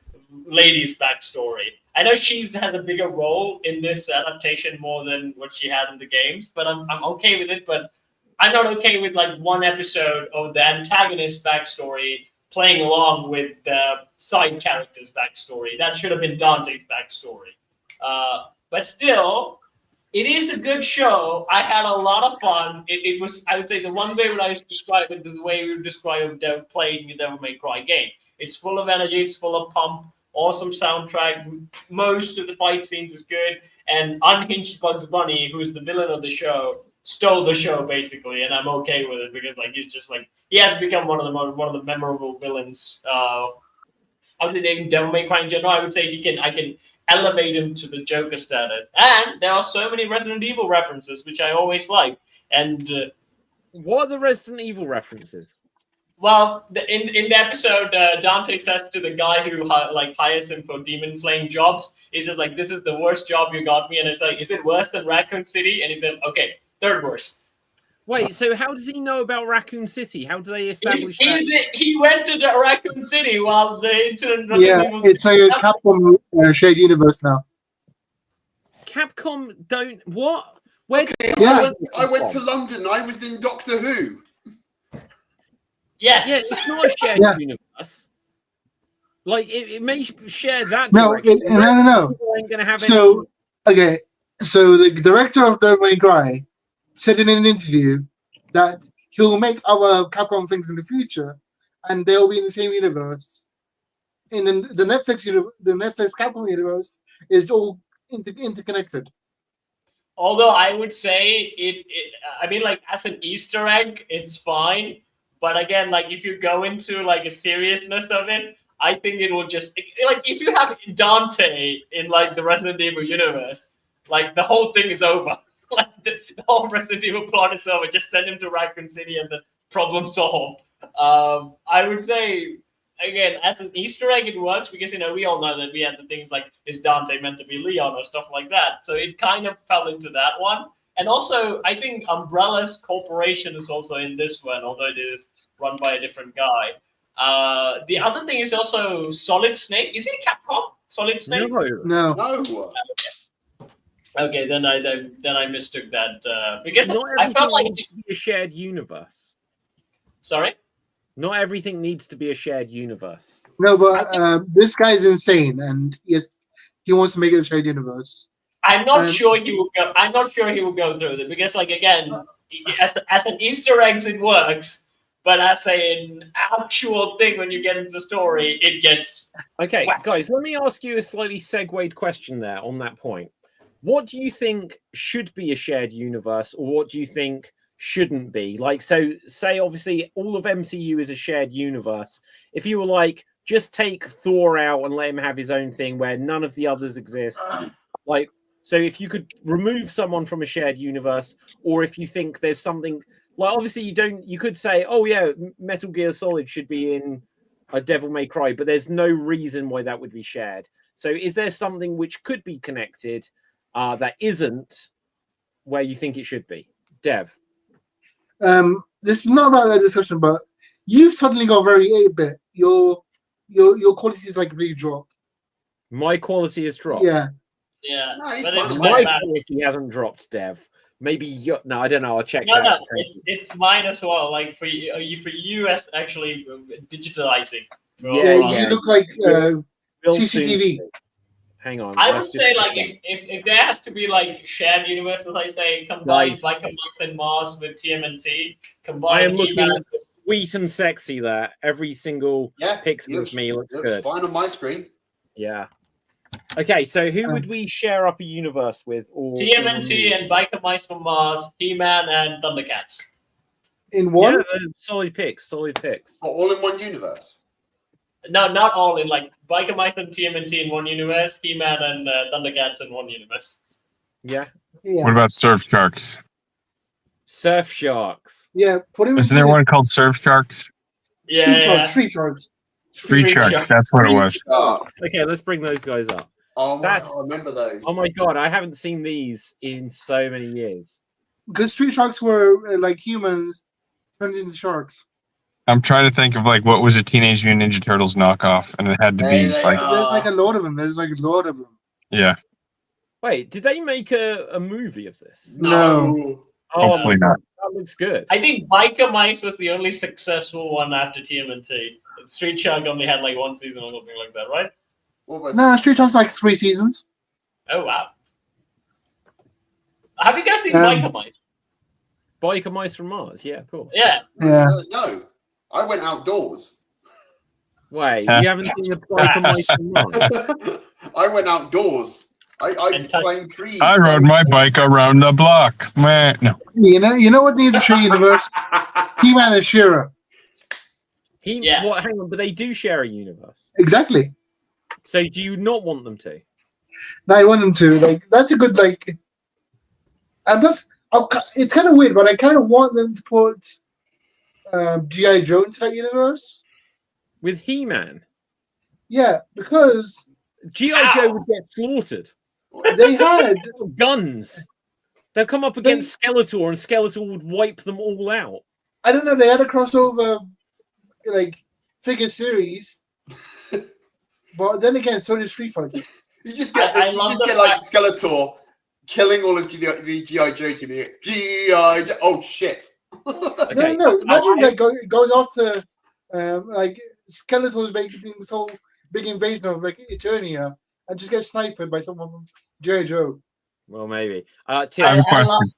Lady's backstory. I know she has a bigger role in this adaptation more than what she had in the games, but I'm okay with it. But I'm not okay with like 1 episode of the antagonist's backstory playing along with the side character's backstory. That should have been Dante's backstory. But still, it is a good show. I had a lot of fun. It was, I would say, the one way when I used to describe it is the way we would describe playing a Devil May Cry game. It's full of energy. It's full of pump. Awesome soundtrack. Most of the fight scenes is good. And unhinged Bugs Bunny, who's the villain of the show, stole the show basically, and I'm okay with it because like he's just like he has become one of the memorable villains. I would say in Devil May Cry in general, I would say I can elevate him to the Joker status. And there are so many Resident Evil references, which I always like. And what are the Resident Evil references? Well, in the episode, Dante says to the guy who hires him for demon slaying jobs, he says like, "This is the worst job you got me," and it's like, "Is it worse than Raccoon City?" And he said, "Okay, 3rd worst." Wait, so how does he know about Raccoon City? How do they establish that? He went to the Raccoon City while the incident. It's a Capcom shared universe now. Capcom don't what? Where? Okay, I went to London. I was in Doctor Who. Yes. Yeah, it's not a shared universe. Like it may share that. No. Ain't gonna have so okay, so the director of Devil May Cry said in an interview that he'll make other Capcom things in the future, and they'll be in the same universe. And then the Netflix Capcom universe is all interconnected. Although I would say I mean, like as an Easter egg, it's fine. But again, like if you go into like a seriousness of it, I think it will just like if you have Dante in like the Resident Evil universe, like the whole thing is over. Like the whole Resident Evil plot is over. Just send him to Raccoon City and the problem solved. I would say again, as an Easter egg, it works because we all know that we had the things like, is Dante meant to be Leon or stuff like that. So it kind of fell into that one. And also, I think Umbrella's corporation is also in this one, although it is run by a different guy. The other thing is also Solid Snake. Is it Capcom? Solid Snake? No. Okay, then I mistook that because not I felt like needs to be a shared universe. Sorry. Not everything needs to be a shared universe. No, but this guy's insane, and yes, he wants to make it a shared universe. I'm not sure he will go. I'm not sure he will go through it because, like, again, as an Easter eggs, it works, but as an actual thing, when you get into the story, it gets. Okay, whacked. guys, let me ask you a slightly segued question there on that point. What do you think should be a shared universe, or what do you think shouldn't be? Like, so say obviously all of MCU is a shared universe. If you were like, just take Thor out and let him have his own thing where none of the others exist, like. So if you could remove someone from a shared universe, or if you think there's something like, obviously you could say, oh yeah, Metal Gear Solid should be in a Devil May Cry, but there's no reason why that would be shared. So is there something which could be connected that isn't where you think it should be? Dev. This is not about a discussion, but you've suddenly got very 8-bit. Your quality is like really dropped. My quality has dropped. Yeah. Yeah, No, he's but fine. it's My like that. quality hasn't dropped, Dev. Maybe no, I don't know. I'll check No, that. it's mine as well. Like for you as actually digitalizing. Yeah, you look like Real CCTV. soon. Hang on. I let's would just- say like if there has to be like shared universes, I say combine Guys. Biker Mice and Mars with TMNT. I Combine am looking He-Man with- sweet and sexy there. Every single pixel of me looks good. Fine on my screen. Yeah. Okay, so who would we share up a universe with? Or TMNT and Biker Mice from Mars, He-Man and Thundercats. In one? Yeah, solid picks. Solid picks. All in one universe. No, not all in like Biker Mice and TMNT in one universe, He-Man and Thundercats in one universe. Yeah. Yeah. What about Surf Sharks? Surf Sharks. Yeah. Put him. Isn't there one called Surf Sharks? Street Sharks. Street Sharks. Street Sharks. That's what it was. Okay, let's bring those guys up. Oh my god, I remember those. Oh my god, I haven't seen these in so many years. Because Street Sharks were like humans turned into sharks. I'm trying to think of like what was a Teenage Mutant Ninja Turtles knockoff, and it had to be like There's like a lot of them. There's like a lot of them. yeah. Wait, did they make a movie of this? No. Oh, Hopefully not. That looks good. I think Biker Mice was the only successful one after TMNT. Street Shark only had like one season or something like that, right? No, Street Sharks like 3 seasons. Oh wow! Have you guys seen Um, Biker Mice? Biker Mice from Mars, yeah, of course. Yeah. Yeah. No, I went outdoors. Wait, you haven't seen the Biker Mice from Mars? I went outdoors. I climbed trees. I rode my bike around the block, man. No, You know what needs a true universe? He-Man and She-Ra. What? Hang on, but they do share a universe. Exactly. So do you not want them to? No, I want them to. Like that's a good like. And it's kind of weird, but I kind of want them to put G.I. Joe into that universe. With He-Man? Yeah, because G.I. Joe would get slaughtered. they had guns. They'll come up against Skeletor, and Skeletor would wipe them all out. I don't know. They had a crossover like figure series, but then again, so did Street Fighter. You just get like Skeletor killing all of the G.I. Joe team. G.I. Joe. Oh shit! Okay. No. Imagine like going off to like Skeletor's making this whole big invasion of like Eternia and just get sniped by someone from G.I. Joe. Well, maybe. I have a question.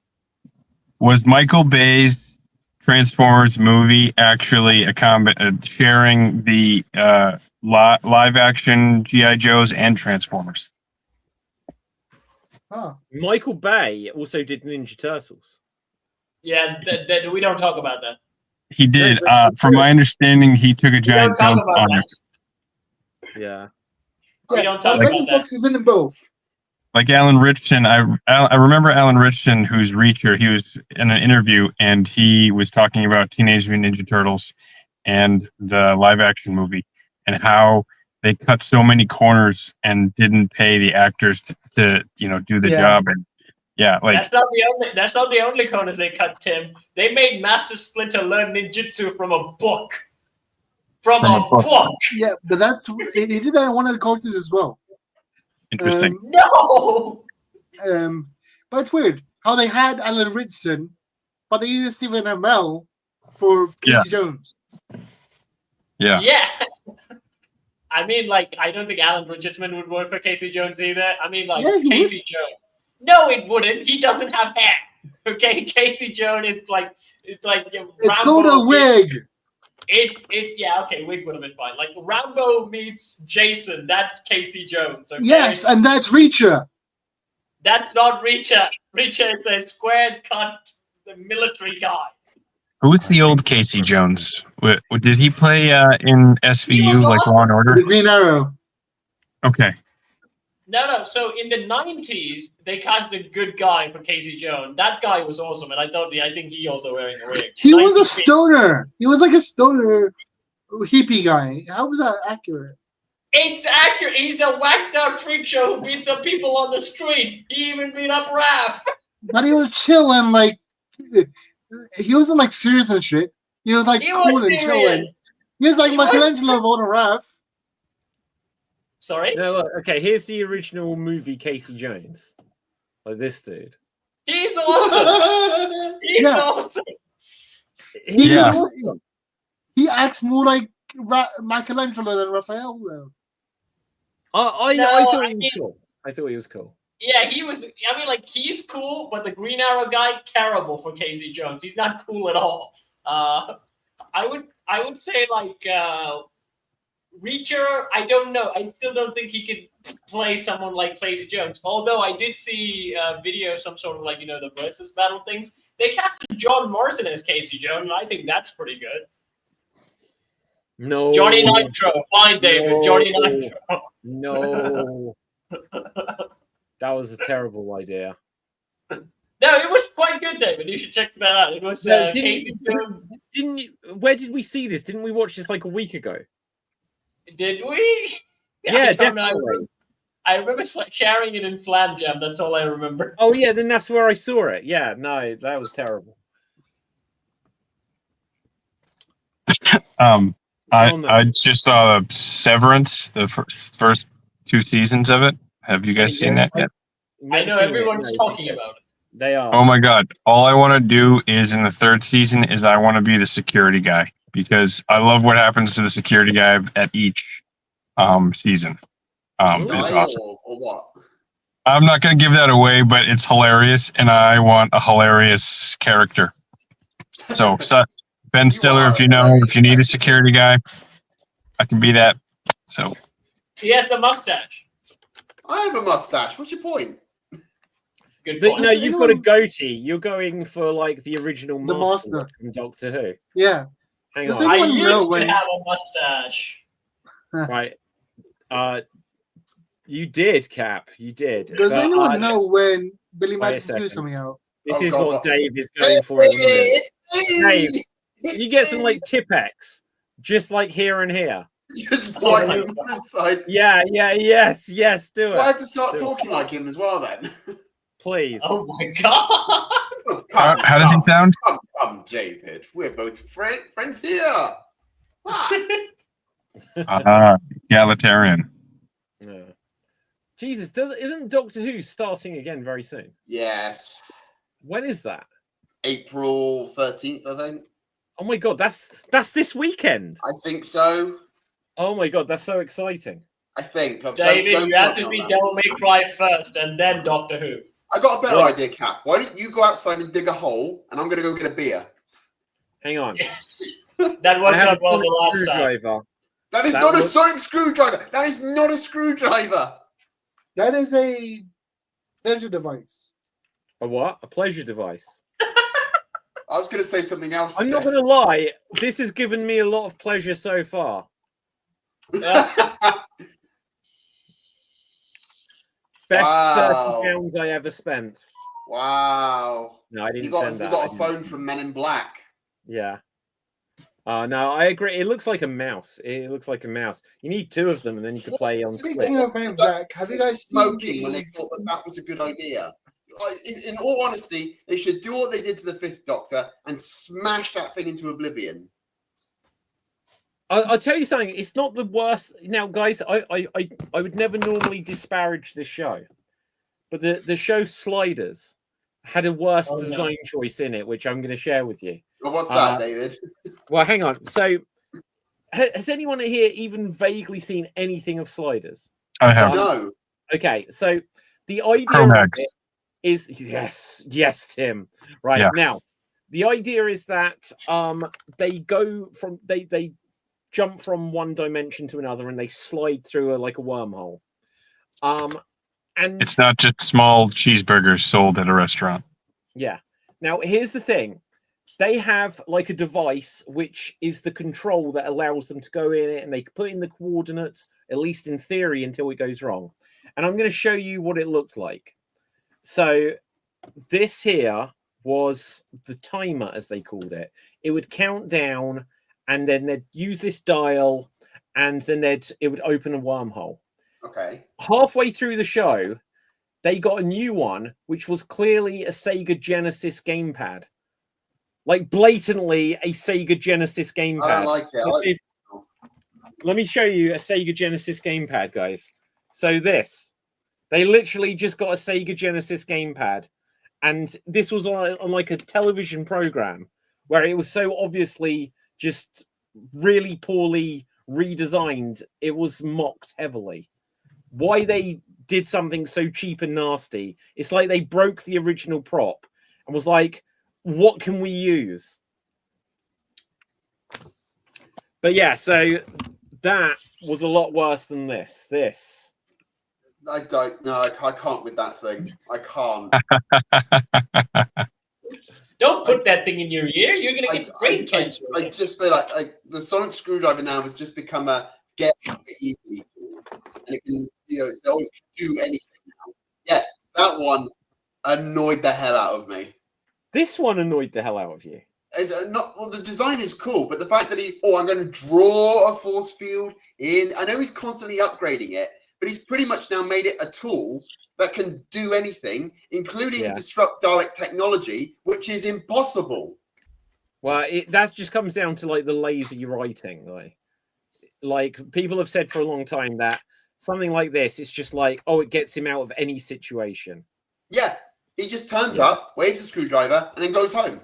Was Michael Bay's Transformers movie actually a sharing the live action G.I. Joes and Transformers? Huh. Michael Bay also did Ninja Turtles. Yeah, we don't talk about that. He did. From my understanding, he took a giant dump on it. Yeah. We don't talk about Megan that. Fox has been in both. Like Alan Richardson, I remember Alan Richardson, who's Reacher. He was in an interview and he was talking about Teenage Mutant Ninja Turtles and the live action movie. and how they cut so many corners and didn't pay the actors to do the job. And that's not the only corners they cut, Tim. They made Master Splinter learn ninjutsu from a book. From a book. Yeah, but he did that in one of the courses as well. Interesting. No. But it's weird how they had Alan Ritchson, but they used Stephen Amell for Casey Jones. Yeah. Yeah. I mean, like, I don't think Alan Ritchson would work for Casey Jones either. I mean, like, Casey Jones. No, it wouldn't. He doesn't have hair. Okay, Casey Jones is like, it's called a wig. Wig would have been fine. Like Rambo meets Jason, that's Casey Jones. Okay? Yes, and that's Reacher. That's not Reacher. Reacher is a squared cut military guy. Who's the old Casey Jones? Did he play in SVU like Law and Order? The Green Arrow. Okay. No. So in the 90s, they cast a good guy for Casey Jones. That guy was awesome, and I think he also wearing a wig. He was a stoner. He was like a stoner hippie guy. How was that accurate? It's accurate. He's a whacked out freak show who beats up people on the street. He even beat up Raph. But he was chilling, like he wasn't like serious and shit. He was like cool and chilling. He was like Michelangelo on a Raph. Sorry? No, look, okay, here's the original movie Casey Jones. Like this dude. He's awesome! He's awesome! He acts more like Michelangelo than Raphael, though. I thought he was cool. I thought he was cool. Yeah, he was. I mean, like, he's cool, but the Green Arrow guy, terrible for Casey Jones. He's not cool at all. I would say, like, Reacher, I don't know. I still don't think he could play someone like Casey Jones. Although I did see a video of some sort of, like, the versus battle things. They casted John Morrison as Casey Jones, and I think that's pretty good. No. Johnny Nitro. Fine, David. No. Johnny Nitro. No. That was a terrible idea. No, it was quite good, David. You should check that out. It was Casey Jones. Didn't you? Where did we see this? Didn't we watch this like a week ago? Did we? Yeah, definitely. I remember sharing it in Slam Jam. That's all I remember. Oh yeah, then that's where I saw it. Yeah, no, that was terrible. I just saw Severance, the first 2 seasons of it. Have you guys seen that yet? I know everyone's talking about it. They are. Oh my god! All I want to do is in the 3rd season is I want to be the security guy because I love what happens to the security guy at each season. It's awesome. Or what? I'm not going to give that away, but it's hilarious, and I want a hilarious character. So Ben Stiller, if you need a security guy, I can be that. So he has the mustache. I have a mustache. What's your point? Good but point. no, you've got a goatee. You're going for like the original The master from Doctor Who. Yeah. Hang Does on. I anyone know used when? to have a mustache. Right. You did, Cap. You did. Does But, anyone know when Billy wait a Madison 2 is second. coming out? This is God, what Dave is going for. Dave, you get some like Tipex, just like here and here. Just point him on the side. Yeah, yes, do it. I have to start Do it. talking like him as well then. Please. Oh my god! Oh, how does he sound? Come, David. We're both friends here. Egalitarian. No. Jesus, isn't Doctor Who starting again very soon? Yes. When is that? April 13th, I think. Oh my god, that's this weekend. I think so. Oh my god, that's so exciting. I think. David, Don't you have quote to me see on that. Devil May Cry first, and then Doctor Who. I got a better What? idea, Cap. Why don't you go outside and dig a hole, and I'm going to go get a beer. Hang on. Yes. That I worked have a out well the last time. screwdriver. That is That not a was- sonic screwdriver. That is not a screwdriver. That is a pleasure device. A what? A pleasure device. I was going to say something else. I'm not going to lie. This has given me a lot of pleasure so far. Best Wow. £30 I ever spent. Wow. No, I didn't You got spend that. a I didn't. phone from Men in Black. Yeah. No, I agree. It looks like a mouse. It looks like a mouse. You need two of them, and then you could play on split. Speaking of Men Black, have you guys smoking seen when they thought that was a good idea? In all honesty, they should do what they did to the Fifth Doctor and smash that thing into oblivion. I'll tell you something. It's not the worst. Now, guys, I would never normally disparage this show, but the show Sliders had a worse design choice in it, which I'm going to share with you. Well, what's that, David? Well, hang on. So, has anyone here even vaguely seen anything of Sliders? I have. No. Okay, so the idea Chromax. of it is yes, Tim. Right now, the idea is that they go from they jump from one dimension to another and they slide through like a wormhole. And It's not just small cheeseburgers sold at a restaurant. Yeah. Now, here's the thing. They have like a device which is the control that allows them to go in it, and they put in the coordinates, at least in theory, until it goes wrong. And I'm going to show you what it looked like. So this here was the timer, as they called it. It would count down, and then they'd use this dial, and then it would open a wormhole. Okay. Halfway through the show, they got a new one, which was clearly a Sega Genesis gamepad. Like, blatantly a Sega Genesis gamepad. I like it. Let me show you a Sega Genesis gamepad, guys. So they literally just got a Sega Genesis gamepad. And this was on like a television program where it was so obviously just really poorly redesigned. It was mocked heavily. Why they did something so cheap and nasty? It's like they broke the original prop and was like, what can we use? But yeah, so that was a lot worse than this. I don't know. I can't with that thing. I can't. Don't put that thing in your ear. You're gonna get brain cancer. I just feel like the sonic screwdriver now has just become a get easy tool, and it can, it's always do anything now. Yeah, that one annoyed the hell out of me. This one annoyed the hell out of you. It's not, well, the design is cool, but the fact that I'm going to draw a force field in. I know he's constantly upgrading it, but he's pretty much now made it a tool that can do anything, including disrupt Dalek technology, which is impossible. Well, that just comes down to like the lazy writing. Like people have said for a long time that something like this, it's just like, oh, it gets him out of any situation. Yeah, he just turns up, waves a screwdriver, and then goes home.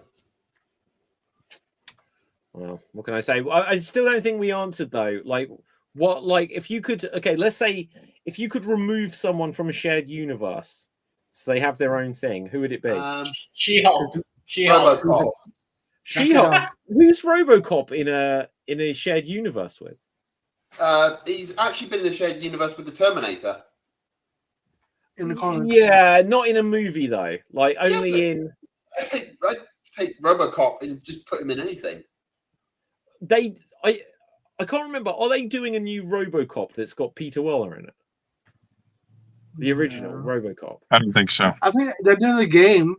Well, what can I say? I still don't think we answered though. Like, what? Like, if you could, okay, let's say if you could remove someone from a shared universe, so they have their own thing, who would it be? She-Hulk. RoboCop. She-Hulk. Who's RoboCop in a shared universe with? He's actually been in a shared universe with the Terminator. in the comics? Yeah, not in a movie though. Like only in. I take RoboCop and just put him in anything. I can't remember. Are they doing a new RoboCop that's got Peter Weller in it? The original RoboCop. I don't think so. I think they're doing the game.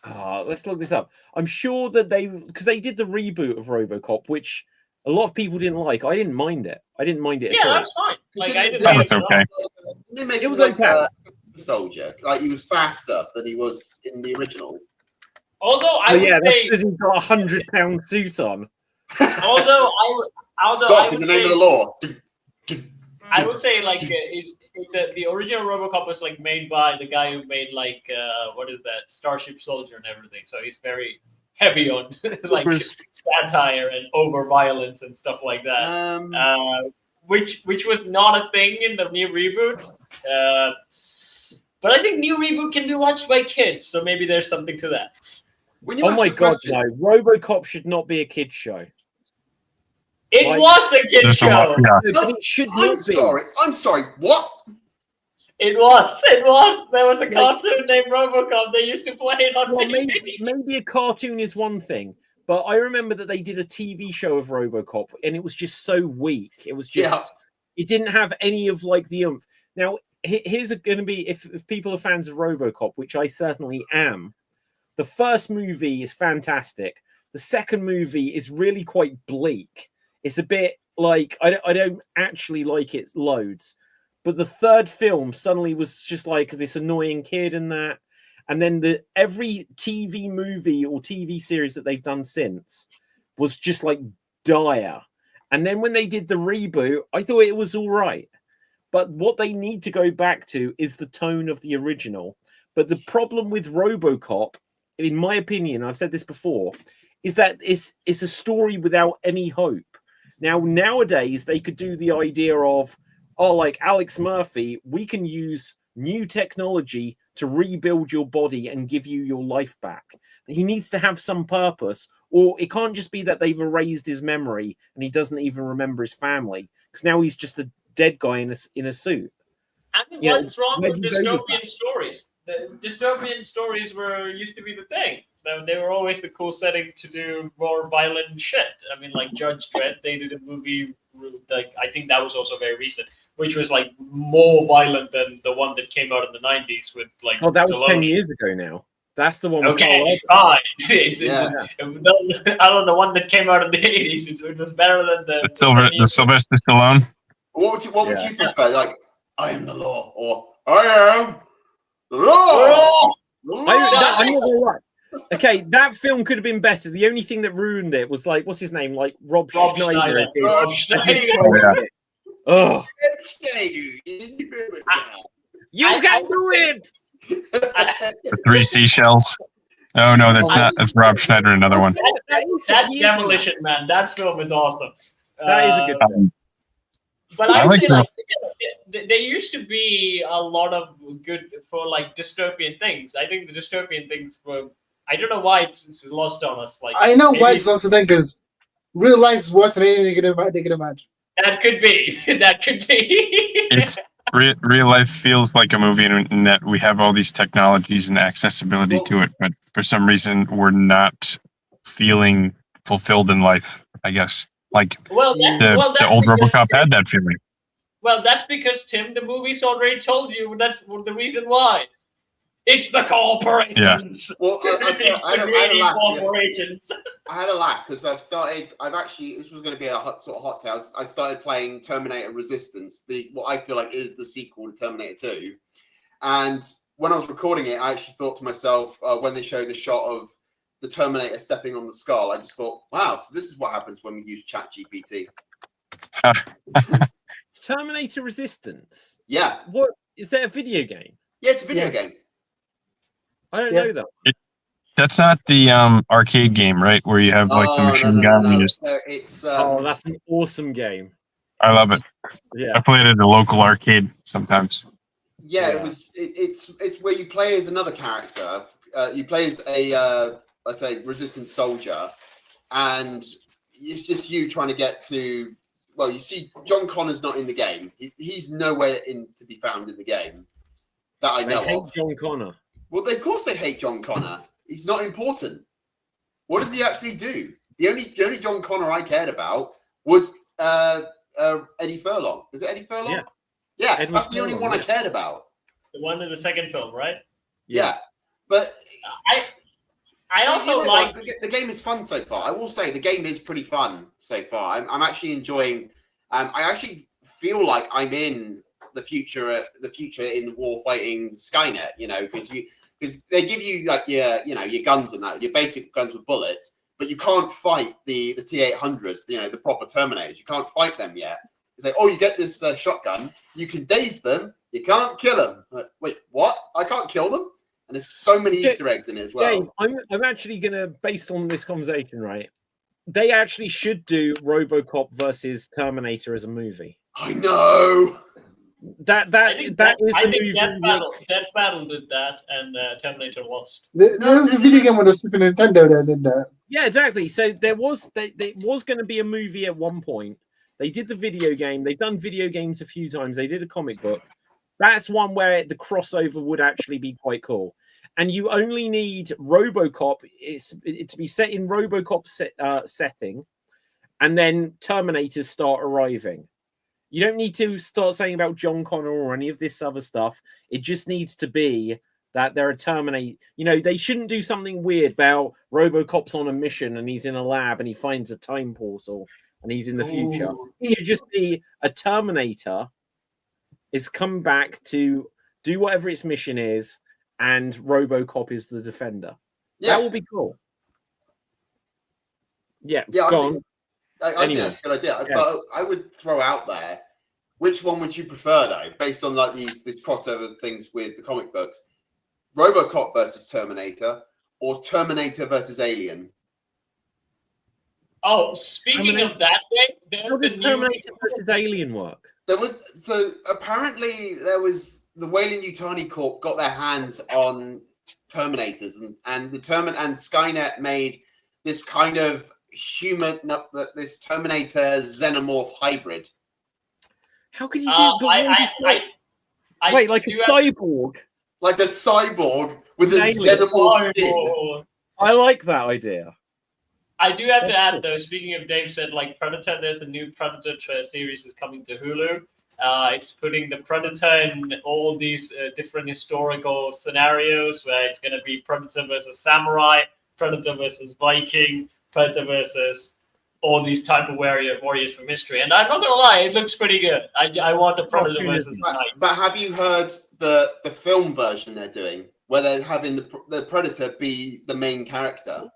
Let's look this up. I'm sure that because they did the reboot of RoboCop, which a lot of people didn't like. I didn't mind it. I didn't mind it at all. Yeah, that's fine. Like, I That was okay. They make It him was like okay. a soldier. Like he was faster than he was in the original. Although I would that's say, because he's got a 100-pound suit on. although Stop in the name of the law. I would say like the original RoboCop was like made by the guy who made like what is that, Starship Soldier and everything. So he's very heavy on like satire and over violence and stuff like that. Which was not a thing in the new reboot. But I think new reboot can be watched by kids, so maybe there's something to that. Oh my god, no! RoboCop should not be a kids show. It was a kid show. No, but it should not be. I'm sorry. What? It was. There was a cartoon named RoboCop. They used to play it on TV. Maybe a cartoon is one thing, but I remember that they did a TV show of RoboCop, and it was just so weak. It was just, it didn't have any of like the oomph. Now, here's going to be, if people are fans of RoboCop, which I certainly am, the first movie is fantastic. The second movie is really quite bleak. It's a bit like I don't actually like it loads. But the third film suddenly was just like this annoying kid in that. And then every TV movie or TV series that they've done since was just like dire. And then when they did the reboot, I thought it was all right. But what they need to go back to is the tone of the original. But the problem with RoboCop, in my opinion, I've said this before, is that it's a story without any hope. Now, nowadays, they could do the idea of, like Alex Murphy, we can use new technology to rebuild your body and give you your life back. He needs to have some purpose, or it can't just be that they've erased his memory and he doesn't even remember his family, because now he's just a dead guy in a suit. I mean, what's wrong with dystopian stories? The dystopian stories used to be the thing. They were always the cool setting to do more violent shit. I mean, like Judge Dredd, they did a movie, like I think that was also very recent, which was like more violent than the one that came out in the 90s with like. Oh, that was 10 years ago now. That's the one. Okay, fine. I don't know, the one that came out in the 80s. It was better than the Sylvester Stallone. What would you prefer? Like, I am the law, or I am the law. I'm not gonna lie. Okay, that film could have been better. The only thing that ruined it was like, what's his name? Like Rob Schneider. Rob Schneider. Oh, you I can do it. The three seashells. Oh no, that's Rob Schneider, another one. That's Demolition Man. That film is awesome. That is a good film. But I feel like there used to be a lot of good for like dystopian things. I think the dystopian things were. I don't know why it's lost on us. Like I know why it's lost on us, because real life is worse than anything they can imagine. That could be. That could be. It's real life feels like a movie in that we have all these technologies and accessibility to it, but for some reason we're not feeling fulfilled in life, I guess. Like the old RoboCop had that feeling. Well, that's because Tim, the movie's already told you that's the reason why. It's the corporations. Yeah. Well, I had a laugh because this was going to be a hot tale. I started playing Terminator Resistance, what I feel like is the sequel to Terminator 2. And when I was recording it, I actually thought to myself, when they showed the shot of the Terminator stepping on the skull, I just thought, wow, so this is what happens when we use ChatGPT. Terminator Resistance? Yeah. What is that, a video game? Yeah, it's a video game. I don't know that. That's not the arcade game, right? Where you have like the machine gun. No. That's an awesome game. I love it. Yeah, I play it at a local arcade sometimes. Yeah, it's where you play as another character. You play as a let's say resistance soldier, and it's just you trying to get to. Well, you see, John Connor's not in the game. He's nowhere to be found in the game that I know of. John Connor. Well, of course they hate John Connor. He's not important. What does he actually do? The only John Connor I cared about was Eddie Furlong. Was it Eddie Furlong? Yeah, that's the only one I cared about. The one in the second film, right? Yeah. But I also like the game is fun so far. I will say the game is pretty fun so far. I'm actually enjoying. I actually feel like I'm in the future in war fighting Skynet. You know, because they give you like your guns and that, your basic guns with bullets, but you can't fight the T-800s. You know, the proper Terminators. You can't fight them yet. It's like, oh, you get this shotgun. You can daze them. You can't kill them. Like, wait, what? I can't kill them? And there's so many Easter eggs in it as well. Dave, I'm actually gonna, based on this conversation, right? They actually should do RoboCop versus Terminator as a movie. I know. That is the movie. Death Battle did that, and Terminator lost. There was a video game on the Super Nintendo that did that. Yeah, exactly. So there was going to be a movie at one point. They did the video game. They've done video games a few times. They did a comic book. That's one where the crossover would actually be quite cool. And you only need RoboCop to be set in RoboCop setting, and then Terminators start arriving. You don't need to start saying about John Connor or any of this other stuff. It just needs to be that they're a Terminator. You know, they shouldn't do something weird about RoboCop's on a mission and he's in a lab and he finds a time portal and he's in the future. It should just be a Terminator is come back to do whatever its mission is, and RoboCop is the defender. That will be cool. Yeah, go I think that's a good idea. But I would throw out there, which one would you prefer, though, based on like these crossover things with the comic books? RoboCop versus Terminator, or Terminator versus Alien? Oh, speaking of that, how does Terminator versus Alien work? Apparently there was the Weyland-Yutani Corp got their hands on Terminators, and Skynet made this kind of this Terminator xenomorph hybrid. How can you do? Wait, like a cyborg? Like a cyborg with a xenomorph skin. I like that idea. I do have to add, though, speaking of Dave said, like Predator, there's a new Predator series is coming to Hulu. It's putting the Predator in all these different historical scenarios where it's going to be Predator versus Samurai, Predator versus Viking, Predator versus all these type of warriors from history. And I'm not going to lie, it looks pretty good. I want the Predator versus Knight. But have you heard the film version they're doing, where they're having the Predator be the main character?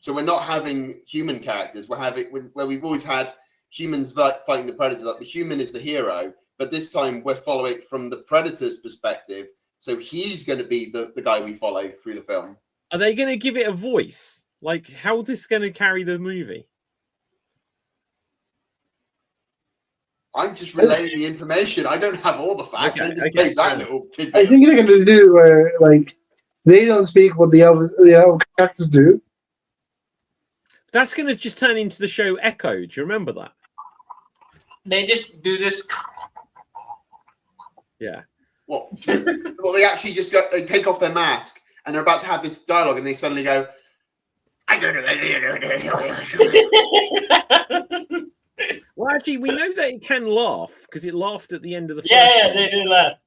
So we're not having human characters. We're having where we've always had humans fighting the Predator. Like the human is the hero, but this time we're following from the Predator's perspective. So he's going to be the guy we follow through the film. Are they going to give it a voice? Like, how is this going to carry the movie? I'm just relaying the information. I don't have all the facts. I just gave that little tidbit. I think they're going to do where like they don't speak what the other characters do. That's going to just turn into the show Echo. Do you remember that? They just do this. Yeah. Well, they actually just they take off their mask and they're about to have this dialogue, and they suddenly go, "I don't know." Well, actually, we know that it can laugh because it laughed at the end of the. Yeah, they do that.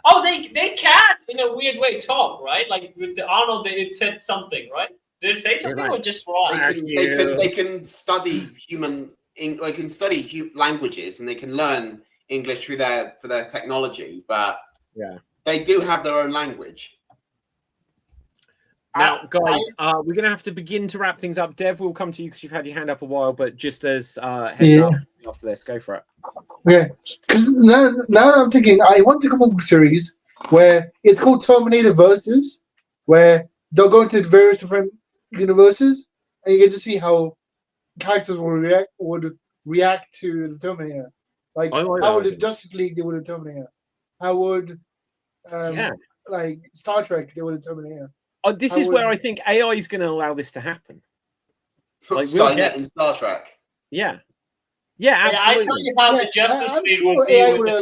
Oh, they can in a weird way talk, right? Like with the Arnold, it said something, right? Did it say something or just wrong? They can study languages, and they can learn English for their technology, but they do have their own language. Now, guys, we're going to have to begin to wrap things up. Dev, we'll come to you because you've had your hand up a while, but just as heads up after this, go for it. Okay, because now I'm thinking I want to come up with a series where it's called Terminator Versus, where they'll go into various different universes, and you get to see how characters would react to the Terminator. Like how would the Justice League deal with the Terminator? How would like Star Trek deal with the Terminator? This is where I think AI is going to allow this to happen. Like Skynet and Star Trek. Yeah, absolutely. I tell you how the Justice League will deal with the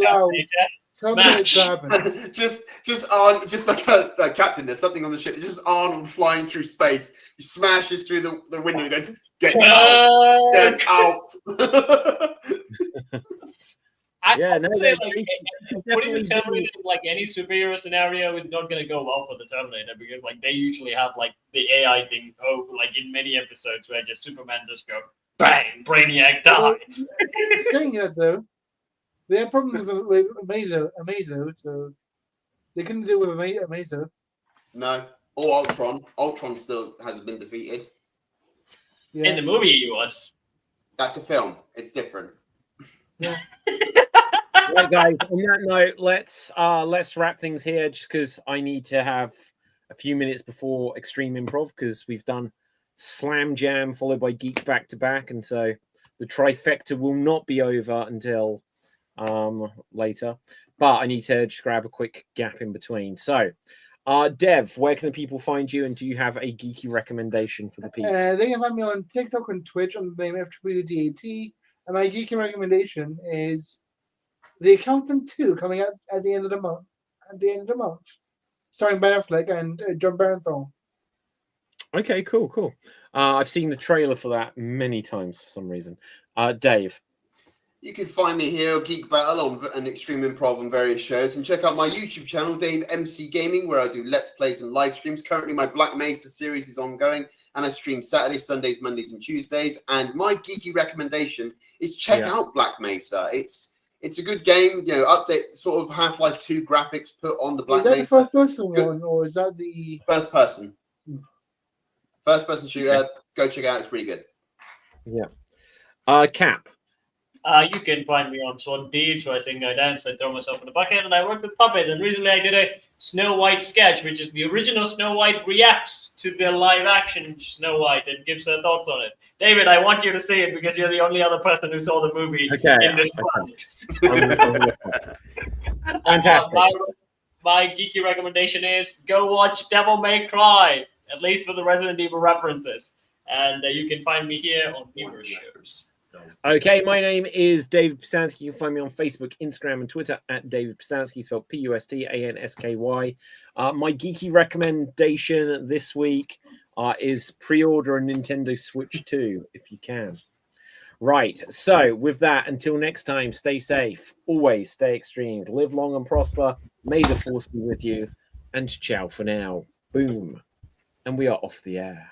just like a captain. There's something on the ship. It's just Arnold flying through space. He smashes through the window and goes, "Get out! Get out!" Putting the Terminator in like any superhero scenario is not going to go well for the Terminator, because like they usually have like the AI thing like in many episodes where just Superman just go bang, Brainiac die. Saying that though, they have problems with Amazo, so they couldn't deal with Amazo. No, or Ultron. Ultron still hasn't been defeated. Yeah. In the movie, he was. That's a film. It's different. Yeah. Right, guys. On that note, let's wrap things here, just because I need to have a few minutes before Extreme Improv, because we've done Slam Jam followed by Geek back to back, and so the trifecta will not be over until later. But I need to just grab a quick gap in between. So, Dev, where can the people find you, and do you have a geeky recommendation for the people? They can find me on TikTok and Twitch on the name FWDAT. And my geeky recommendation is The Accountant 2, coming out at the end of the month. Starring Ben Affleck and John Barenthal. Okay, cool. I've seen the trailer for that many times for some reason. Dave. You can find me here, Geek Battle, on an Extreme Improv on various shows, and check out my YouTube channel, Dave MC Gaming, where I do Let's Plays and live streams. Currently, my Black Mesa series is ongoing, and I stream Saturdays, Sundays, Mondays, and Tuesdays. And my geeky recommendation is check out Black Mesa. It's a good game, you know, update sort of Half-Life 2 graphics put on the Black Mesa. Is that the first person one, or is that the... First person. First person shooter. Go check it out. It's pretty good. Yeah. Cap. You can find me on Sword Deeds, where I sing, I dance, I throw myself in the bucket, and I work with puppets. And recently I did a Snow White sketch, which is the original Snow White reacts to the live-action Snow White and gives her thoughts on it. David, I want you to see it because you're the only other person who saw the movie in this planet. Fantastic. My geeky recommendation is go watch Devil May Cry, at least for the Resident Evil references. And you can find me here on Beaver Shows. Okay, my name is David Pisansky. You can find me on Facebook, Instagram, and Twitter at David Pisansky, spelled Pustansky. My geeky recommendation this week is pre-order a Nintendo Switch 2, if you can. Right, so with that, until next time, stay safe, always stay extreme, live long and prosper, may the force be with you, and ciao for now. Boom. And we are off the air.